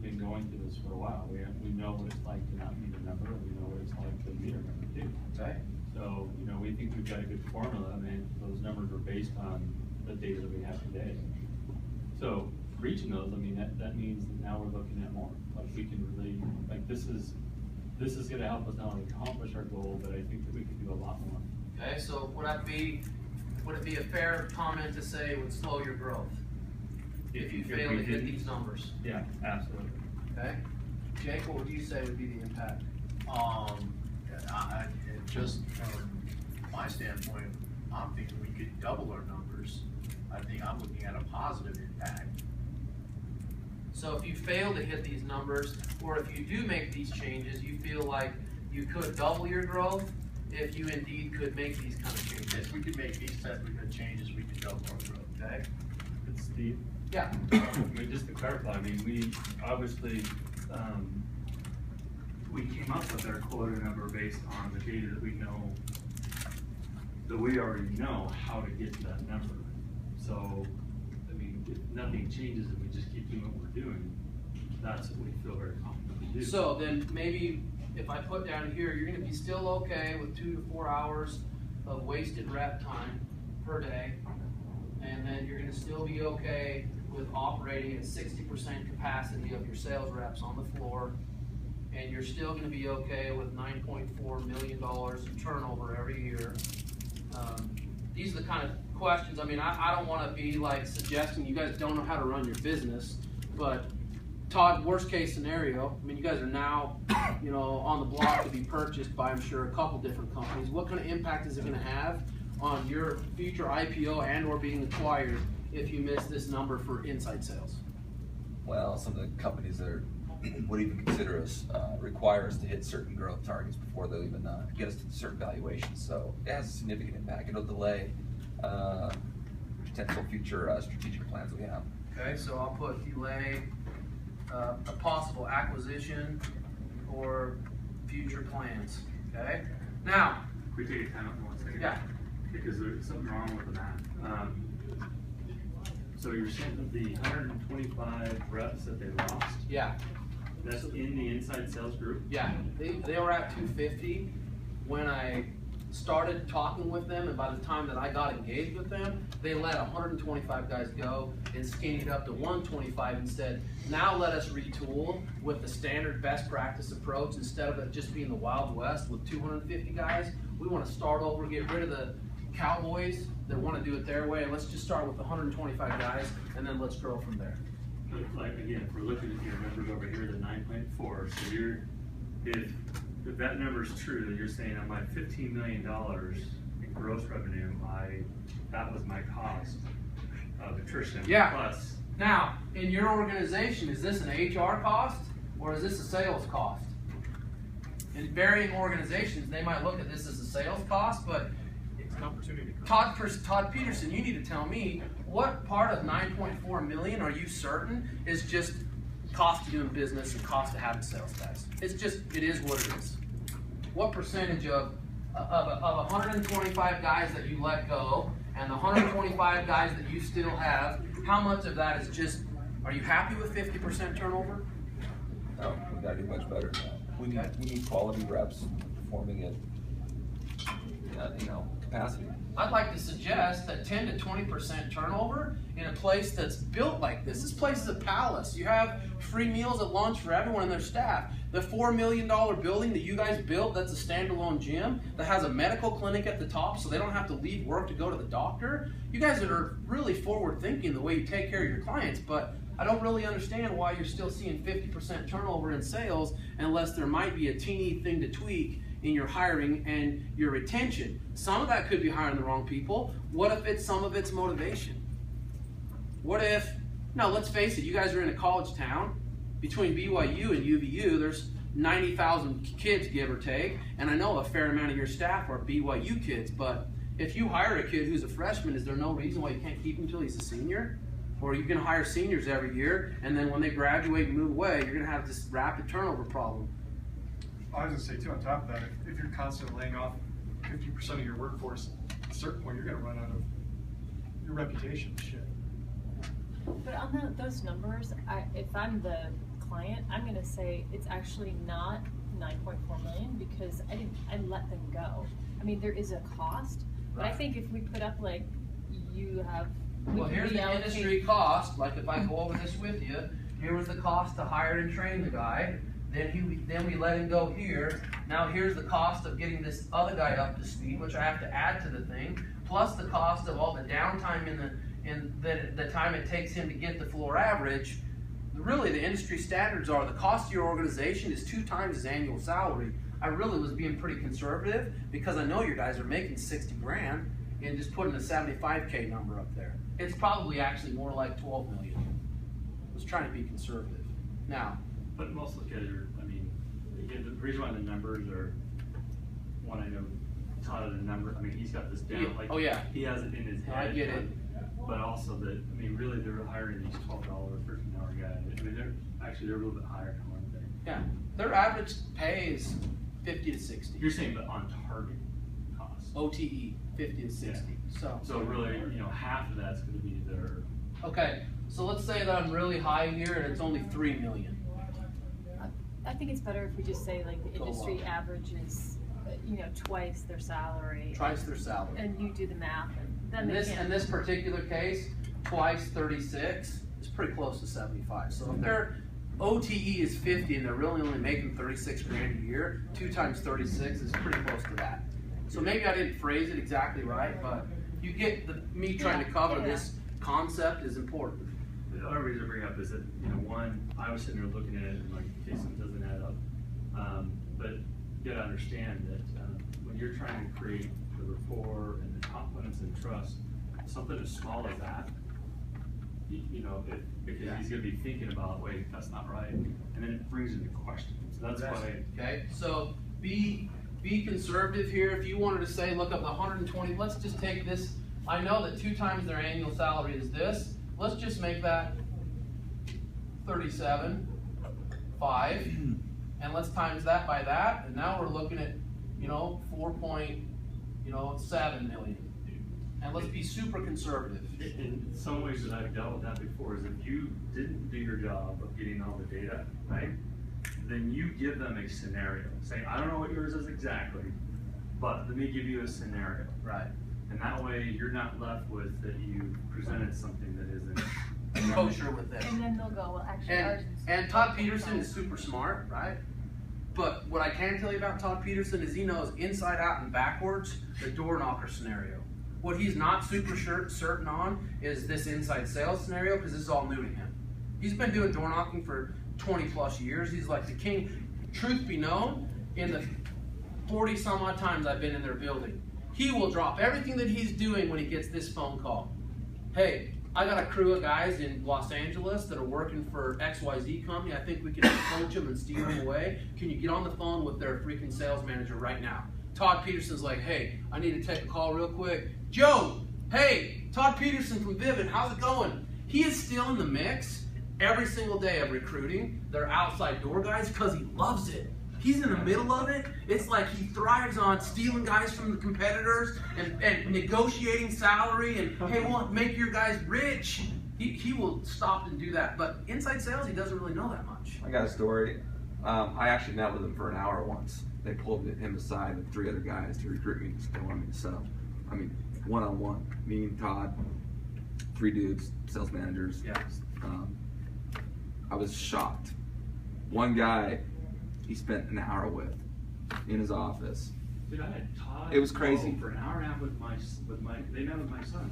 S3: been going through this for a while. We know what it's like to not meet a number, and we know what it's like to meet a number too.
S1: Okay.
S3: So, we think we've got a good formula. I mean, those numbers are based on the data that we have today. So, reaching those, that means that now we're looking at more. Like we can really, this is going to help us not only accomplish our goal, but I think that we can do a lot more.
S1: Okay, so would it be a fair comment to say it would slow your growth if you fail to hit these numbers?
S3: Yeah, absolutely.
S1: Okay, Jake, what would you say would be the impact?
S5: Just from my standpoint, I'm thinking we could double our numbers. I think I'm looking at a positive impact.
S1: So if you fail to hit these numbers, or if you do make these changes, you feel like you could double your growth if you indeed could make these kind of changes.
S5: If we could make these type of changes, we could double our growth.
S1: Okay?
S3: It's Steve.
S1: Yeah.
S3: Just to clarify, we obviously, we came up with our quota number based on the data that we know, that we already know how to get to that number. So, if nothing changes and we just keep doing what we're doing, that's what we feel very confident to do.
S1: So then maybe if I put down here, you're going to be still okay with 2 to 4 hours of wasted rep time per day, and then you're going to still be okay with operating at 60% capacity of your sales reps on the floor, and you're still going to be okay with $9.4 million in turnover every year. These are the kind of questions, I don't want to be like suggesting you guys don't know how to run your business, but Todd, worst case scenario, you guys are now, on the block to be purchased by, I'm sure, a couple different companies. What kind of impact is it going to have on your future IPO and or being acquired if you miss this number for inside sales?
S6: Well, some of the companies that would even consider us require us to hit certain growth targets before they'll even get us to certain valuations. So it has a significant impact. It'll delay potential future strategic plans that we have.
S1: Okay, so I'll put delay a possible acquisition or future plans. Okay, now.
S3: We take a time out for 1 second.
S1: Yeah.
S3: Because there's something wrong with the math. So you're saying that the 125 reps that they lost,
S1: Yeah.
S3: that's in the inside sales group?
S1: Yeah, they were at 250 when I started talking with them, and by the time that I got engaged with them, they let 125 guys go and skinnied up to 125 and said, now let us retool with the standard best practice approach. Instead of it just being the Wild West with 250 guys, we want to start over, get rid of the cowboys that want to do it their way, and let's just start with 125 guys, and then let's grow from there.
S3: Like, again, if we're looking at your numbers over here, the 9.4, so if that number is true, that you're saying on my $15 million in gross revenue, that was my cost of attrition.
S1: Yeah.
S3: Plus.
S1: Now, in your organization, is this an HR cost or is this a sales cost? In varying organizations, they might look at this as a sales cost, but
S2: It's an opportunity cost.
S1: Todd Peterson, you need to tell me what part of 9.4 million are you certain is just cost of doing business and cost of having sales guys? It is what it is. What percentage of 125 guys that you let go and the 125 guys that you still have, how much of that is just, are you happy with 50% turnover?
S6: No, we gotta do much better. We need quality reps performing at capacity.
S1: I'd like to suggest that 10 to 20% turnover in a place that's built like this. This place is a palace. You have free meals at lunch for everyone and their staff. The $4 million building that you guys built, that's a standalone gym that has a medical clinic at the top so they don't have to leave work to go to the doctor. You guys are really forward thinking the way you take care of your clients, but I don't really understand why you're still seeing 50% turnover in sales unless there might be a teeny thing to tweak in your hiring and your retention. Some of that could be hiring the wrong people. What if some of it's motivation? What if, no, let's face it, you guys are in a college town. Between BYU and UVU, there's 90,000 kids, give or take, and I know a fair amount of your staff are BYU kids, but if you hire a kid who's a freshman, is there no reason why you can't keep him until he's a senior? Or are you going to hire seniors every year, and then when they graduate and move away, you're going to have this rapid turnover problem?
S7: I was going to say, too, on top of that, if you're constantly laying off 50% of your workforce, at a certain point, you're going to run out of your reputation. Shit.
S8: But on those numbers, if I'm the client, I'm going to say it's actually not 9.4 million because I let them go. I mean, there is a cost, but I think if we put up like you have.
S1: Well, here's the industry cost. Like if I go over this with you, here was the cost to hire and train the guy. Then we let him go here. Now here's the cost of getting this other guy up to speed, which I have to add to the thing, plus the cost of all the downtime in the time it takes him to get the floor average. Really, the industry standards are the cost of your organization is 2 times his annual salary. I really was being pretty conservative because I know you guys are making 60 grand and just putting a 75K number up there. It's probably actually more like 12 million. I was trying to be conservative. Now,
S3: but most of the guys are, I mean, again, the reason why the numbers are, one I know, Todd had a number, I mean, he's got this down,
S1: yeah.
S3: like,
S1: Oh yeah,
S3: he has it in his head.
S1: I get it.
S3: But also that, I mean, really they're hiring these $12, 13-hour guys. I mean, they're a little bit higher now, aren't they?
S1: Yeah, their average pay is 50 to 60.
S3: You're saying, but on target cost.
S1: OTE, 50 to 60.
S3: Yeah. So really, half of that's going to be their.
S1: Okay, so let's say that I'm really high here and it's only 3 million.
S8: I think it's better if we just say like the industry average is, twice their salary.
S1: Twice their salary.
S8: And you do the math, and then
S1: In this particular case, twice 36 is pretty close to 75. So if their OTE is 50 and they're really only making 36 grand a year, 2 times 36 is pretty close to that. So maybe I didn't phrase it exactly right, but you get me trying to cover this concept is important.
S3: The other reason I bring up is that, one, I was sitting there looking at it and like, okay, something doesn't add up. But you gotta understand that when you're trying to create the rapport and the confidence and trust, something as small as that, because he's gonna be thinking about, wait, that's not right. And then it brings into question. So that's why.
S1: Okay, so be conservative here. If you wanted to say, look up the 120, let's just take this. I know that 2 times their annual salary is this. Let's just make that 37.5, and let's times that by that, and now we're looking at 4.7 million. And let's be super conservative.
S3: In some ways that I've dealt with that before is if you didn't do your job of getting all the data, right, then you give them a scenario. Say, I don't know what yours is exactly, but let me give you a scenario.
S1: Right.
S3: And that way you're not left with that you presented something that isn't
S1: kosher with this.
S8: And then they'll go, well, actually ours is.
S1: And Todd Peterson is super smart, right? But what I can tell you about Todd Peterson is he knows inside out and backwards the door knocker scenario. What he's not super certain on is this inside sales scenario because this is all new to him. He's been doing door knocking for 20 plus years. He's like the king. Truth be known, in the 40 some odd times I've been in their building, he will drop everything that he's doing when he gets this phone call. Hey, I got a crew of guys in Los Angeles that are working for XYZ company. I think we can approach them and steal them away. Can you get on the phone with their freaking sales manager right now? Todd Peterson's like, hey, I need to take a call real quick. Joe, hey, Todd Peterson from Vivid, how's it going? He is still in the mix every single day of recruiting their outside door guys because he loves it. He's in the middle of it. It's like he thrives on stealing guys from the competitors and negotiating salary and, hey, we want to make your guys rich. He will stop and do that. But inside sales, he doesn't really know that much.
S6: I got a story. I actually met with him for an hour once. they pulled him aside with 3 other guys to recruit me. They wanted me to sell. I mean, one-on-one, me and Todd, 3 dudes, sales managers.
S1: Yeah.
S6: I was shocked. One guy, he spent an hour with in his office.
S3: Dude, I had Todd.
S6: It was crazy.
S3: go for an hour and a half with my, they met with my son.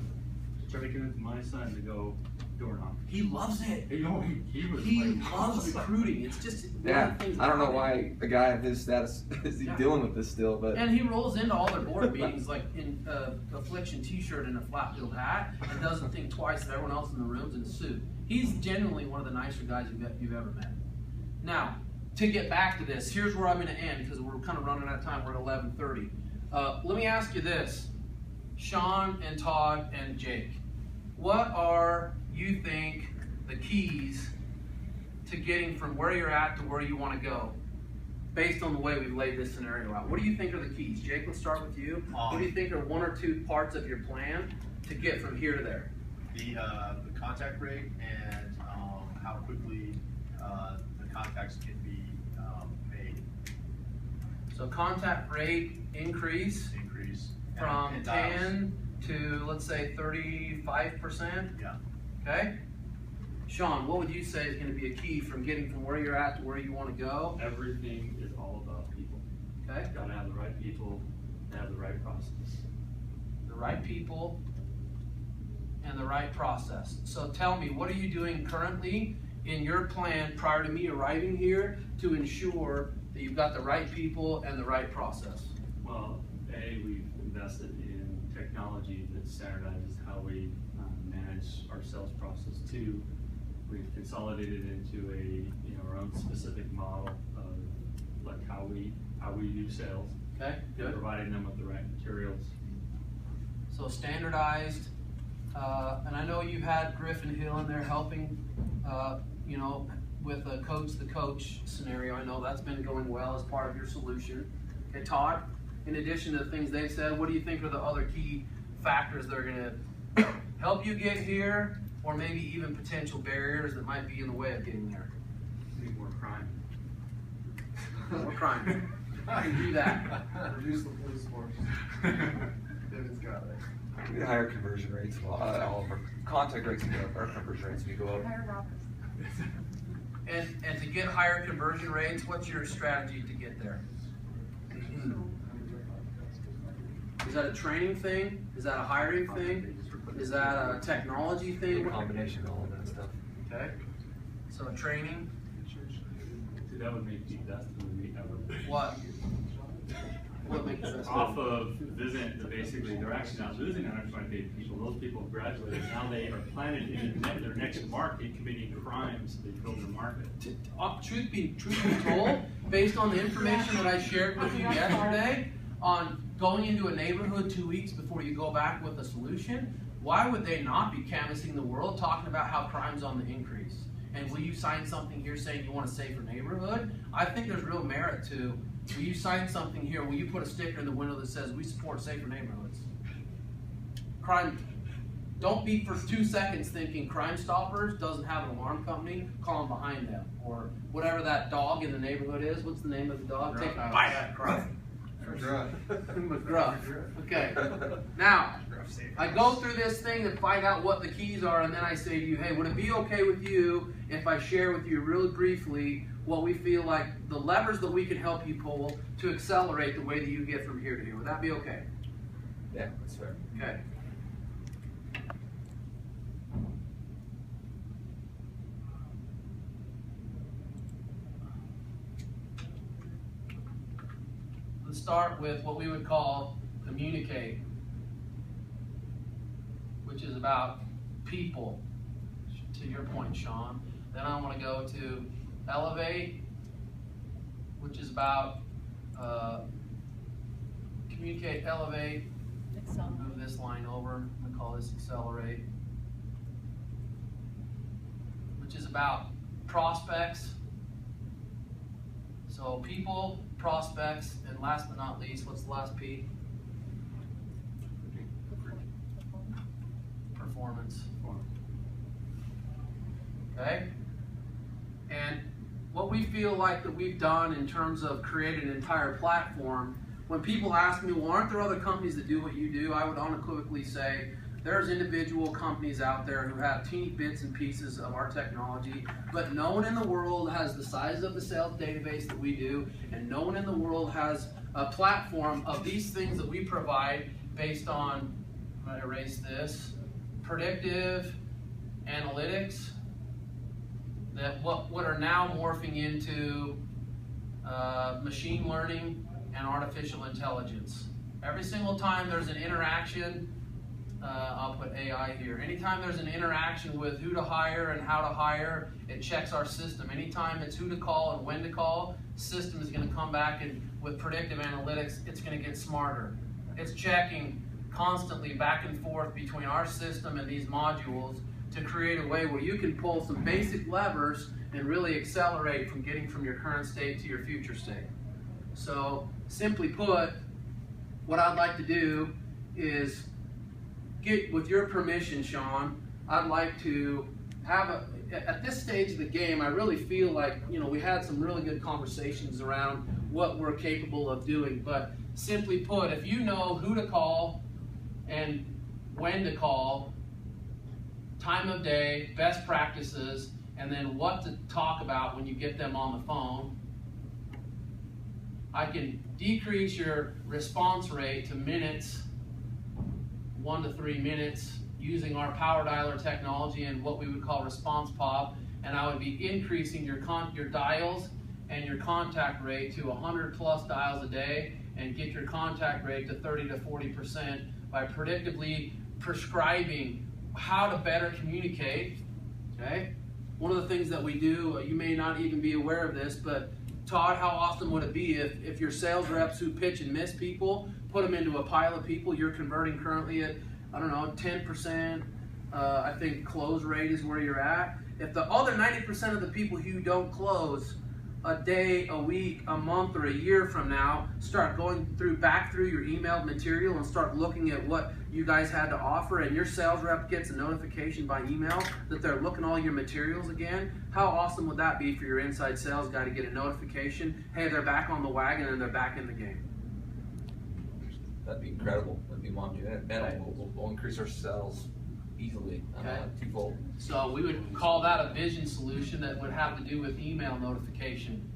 S3: To try to convince my son to go door knocking.
S1: He loves it.
S3: You know, he was
S1: He
S3: like,
S1: loves recruiting. It's just one
S6: Yeah,
S1: of the things
S6: I don't know
S1: about it.
S6: why a guy of his status is
S1: Yeah.
S6: dealing with this still, but
S1: And he rolls into all their board meetings like in a Affliction t-shirt and a flat-billed hat, and doesn't think twice that everyone else in the room's in a suit. He's genuinely one of the nicer guys you've ever met. Now, to get back to this, here's where I'm going to end because we're kind of running out of time. We're at 11:30. Let me ask you this, Sean and Todd and Jake. What are you think the keys to getting from where you're at to where you want to go, based on the way we've laid this scenario out? What do you think are the keys? Jake, let's start with you. What do you think are 1 or 2 parts of your plan to get from here to there?
S5: The contact rate and how quickly the contacts can be made.
S1: So contact rate increase from
S5: and
S1: 10 to, let's say, 35%?
S5: Yeah.
S1: Okay? Sean, what would you say is going to be a key from getting from where you're at to where you want to go?
S3: everything is all about people.
S1: Okay?
S3: You gotta have the right people, and have the right process.
S1: The right people and the right process. So tell me, what are you doing currently in your plan prior to me arriving here to ensure that you've got the right people and the right process?
S3: Well, we've invested in technology that standardizes how we manage our sales process. 2, we've consolidated into our own specific model of like how we do sales.
S1: Okay, good.
S3: Providing them with the right materials.
S1: So standardized, and I know you had Griffin Hill in there helping, with a coach the coach scenario. I know that's been going well as part of your solution. Okay, Todd, in addition to the things they've said, what do you think are the other key factors that are going to help you get here, or maybe even potential barriers that might be in the way of getting there?
S3: I think more crime.
S1: More crime. I can do that.
S7: Reduce the police force. David's got it.
S6: we need higher conversion rates. All of our contact rates can go up, our conversion rates can go up.
S1: And to get higher conversion rates, what's your strategy to get there? Is that a training thing? Is that a hiring thing? Is that a technology
S6: A
S1: thing?
S6: combination of all of that stuff.
S1: Okay. So training,
S3: Dude, that would make the best movie ever.
S1: what? What makes sense?
S3: Off of Vizint, basically, they're actually not losing 128 people. Those people graduated. Now they are planted in their next market committing crimes. They build their market.
S1: Truth be told, based on the information that I shared with you yesterday on going into a neighborhood 2 weeks before you go back with a solution, why would they not be canvassing the world talking about how crime's on the increase? And will you sign something here saying you want a safer neighborhood? I think there's real merit to, will you sign something here, will you put a sticker in the window that says we support safer neighborhoods? Crime, don't be for 2 seconds thinking Crime Stoppers doesn't have an alarm company, call them behind them. Or whatever that dog in the neighborhood is, what's the name of the dog? Take a bite out of crime. McGruff. Okay. Now, I go through this thing to find out what the keys are, and then I say to you, hey, would it be okay with you if I share with you really briefly what we feel like the levers that we can help you pull to accelerate the way that you get from here to here? Would that be okay?
S6: Yeah, that's fair.
S1: Okay. Let's start with what we would call communicate, which is about people, to your point, Sean. Then I want to go to elevate, which is about communicate, elevate. Move this line over. I'm going to call this accelerate, which is about prospects. So people, prospects, and last but not least, what's the last P? Performance. Okay? And what we feel like that we've done in terms of creating an entire platform, when people ask me, well, aren't there other companies that do what you do? I would unequivocally say there's individual companies out there who have teeny bits and pieces of our technology, but no one in the world has the size of the sales database that we do, and no one in the world has a platform of these things that we provide based on, I'm going to erase this, predictive analytics, that what are now morphing into machine learning and artificial intelligence. Every single time there's an interaction, I'll put AI here. Anytime there's an interaction with who to hire and how to hire, it checks our system. Anytime it's who to call and when to call, system is going to come back, and with predictive analytics, it's going to get smarter. It's checking constantly back and forth between our system and these modules to create a way where you can pull some basic levers and really accelerate from getting from your current state to your future state. So simply put, what I'd like to do is get, with your permission, Sean, I'd like to have at this stage of the game, I really feel like, we had some really good conversations around what we're capable of doing, but simply put, if you know who to call and when to call, time of day, best practices, and then what to talk about when you get them on the phone, I can decrease your response rate to minutes, 1 to 3 minutes, using our power dialer technology and what we would call response pop, and I would be increasing your dials and your contact rate to 100 plus dials a day, and get your contact rate to 30 to 40% by predictably prescribing how to better communicate. Okay? One of the things that we do, you may not even be aware of this, but Todd, how often would it be if your sales reps who pitch and miss people, put them into a pile of people, you're converting currently at, 10%, I think close rate is where you're at. If the other 90% of the people who don't close a day, a week, a month, or a year from now start going back through your emailed material and start looking at what you guys had to offer, and your sales rep gets a notification by email that they're looking all your materials again, how awesome would that be for your inside sales guy to get a notification, hey, they're back on the wagon and they're back in the game?
S6: That'd be incredible. That'd be one, and we'll increase our sales easily, twofold.
S1: So we would call that a vision solution that would have to do with email notification.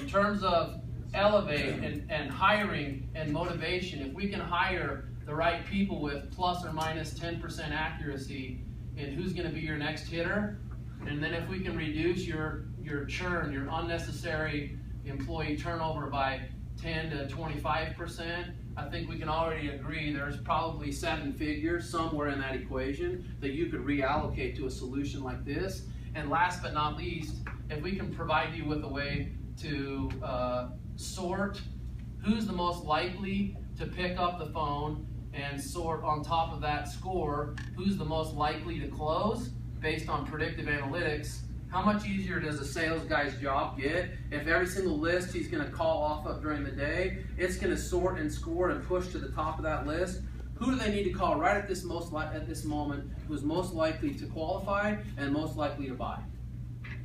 S1: In terms of elevate and hiring and motivation, if we can hire the right people with plus or minus 10% accuracy in who's going to be your next hitter, and then if we can reduce your churn, your unnecessary employee turnover by 10 to 25%, I think we can already agree there's probably 7 figures somewhere in that equation that you could reallocate to a solution like this. And last but not least, if we can provide you with a way to sort who's the most likely to pick up the phone, and sort on top of that score who's the most likely to close based on predictive analytics, how much easier does a sales guy's job get if every single list he's going to call off of during the day, it's going to sort and score and push to the top of that list? Who do they need to call right at this moment who's most likely to qualify and most likely to buy?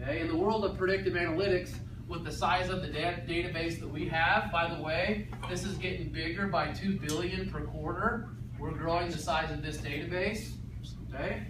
S1: Okay? In the world of predictive analytics, with the size of the database that we have, by the way, this is getting bigger by 2 billion per quarter. We're growing the size of this database. Okay?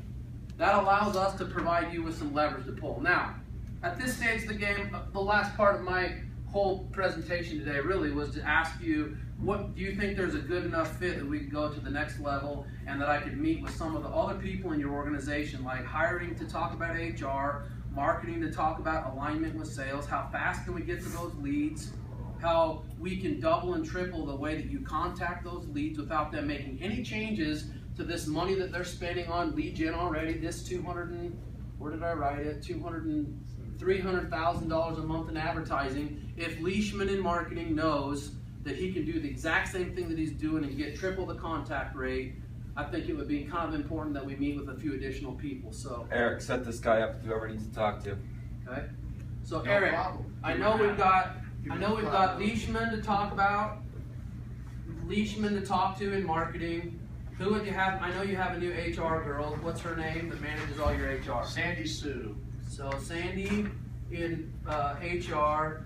S1: That allows us to provide you with some leverage to pull. Now, at this stage of the game, the last part of my whole presentation today really was to ask you, what do you think there's a good enough fit that we could go to the next level, and that I could meet with some of the other people in your organization, like hiring to talk about HR, marketing to talk about alignment with sales, how fast can we get to those leads, how we can double and triple the way that you contact those leads without them making any changes to this money that they're spending on lead gen already, this $300,000 a month in advertising. If Leishman in marketing knows that he can do the exact same thing that he's doing and get triple the contact rate, I think it would be kind of important that we meet with a few additional people. So
S6: Eric, set this guy up with whoever needs to talk to.
S1: Okay. So
S5: No
S1: Eric,
S5: problem.
S1: I know we've got Leishman to talk about, Leishman to talk to in marketing. Who would you have? I know you have a new HR girl. What's her name that manages all your HR?
S5: Sandy Sue.
S1: So Sandy, in HR.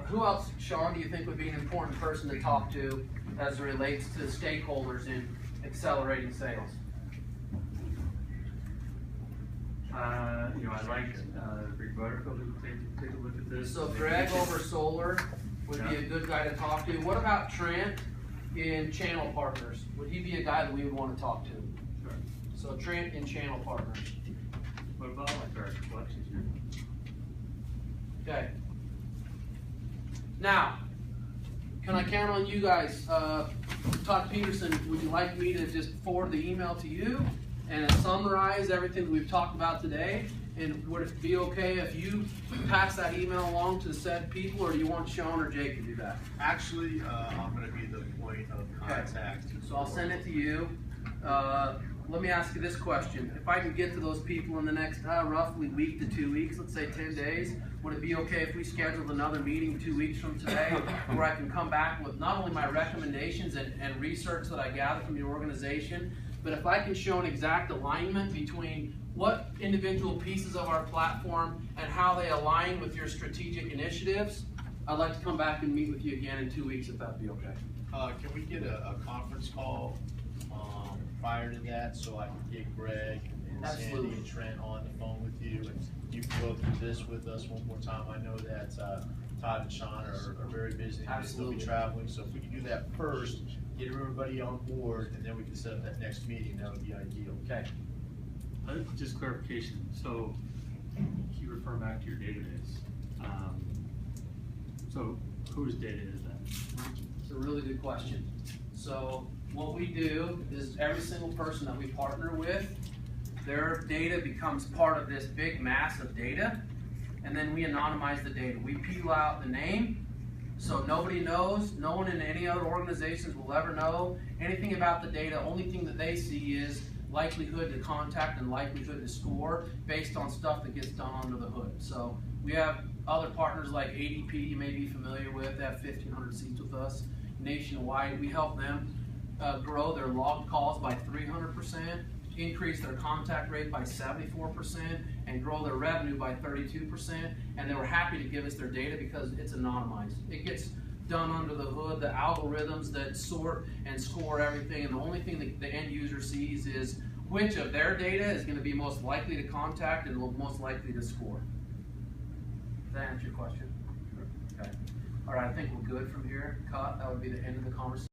S1: Who else, Sean, do you think would be an important person to talk to as it relates to stakeholders in accelerating sales?
S3: I'd like Greg Butterfield to take a look at this.
S1: So Greg over solar would be a good guy to talk to. What about Trent in channel partners? Would he be a guy that we would want to talk to?
S3: Sure.
S1: So Trent in channel partners.
S3: What about like our collections here?
S1: Okay. Now, can I count on you guys? Todd Peterson, would you like me to just forward the email to you and summarize everything we've talked about today? And would it be okay if you pass that email along to said people, or do you want Sean or Jake to do that?
S5: Actually, I'm gonna be the point of contact.
S1: So I'll send it to you. Let me ask you this question. If I can get to those people in the next roughly week to 2 weeks, let's say 10 days, would it be okay if we scheduled another meeting 2 weeks from today where I can come back with not only my recommendations and research that I gather from your organization, but if I can show an exact alignment between what individual pieces of our platform and how they align with your strategic initiatives, I'd like to come back and meet with you again in 2 weeks if that'd be okay.
S5: Can we get a conference call prior to that, so I can get Greg and
S1: Absolutely.
S5: Sandy and Trent on the phone with you, and you can go through this with us one more time? I know that Todd and Sean are very busy, and they'll be traveling, so if we can do that first, get everybody on board, and then we can set up that next meeting, that would be ideal.
S1: Okay.
S3: Just clarification, so you refer back to your database. So whose data is that?
S1: It's a really good question. So what we do is every single person that we partner with, their data becomes part of this big mass of data, and then we anonymize the data. We peel out the name, so nobody knows, no one in any other organizations will ever know anything about the data. Only thing that they see is likelihood to contact and likelihood to score based on stuff that gets done under the hood. So we have other partners like ADP you may be familiar with. They have 1,500 seats with us nationwide. We help them grow their log calls by 300%, increase their contact rate by 74%, and grow their revenue by 32%. And they were happy to give us their data because it's anonymized. It gets done under the hood, the algorithms that sort and score everything, and the only thing that the end user sees is which of their data is going to be most likely to contact and most likely to score. Does that answer your question? Okay. All right, I think we're good from here. Cut. That would be the end of the conversation.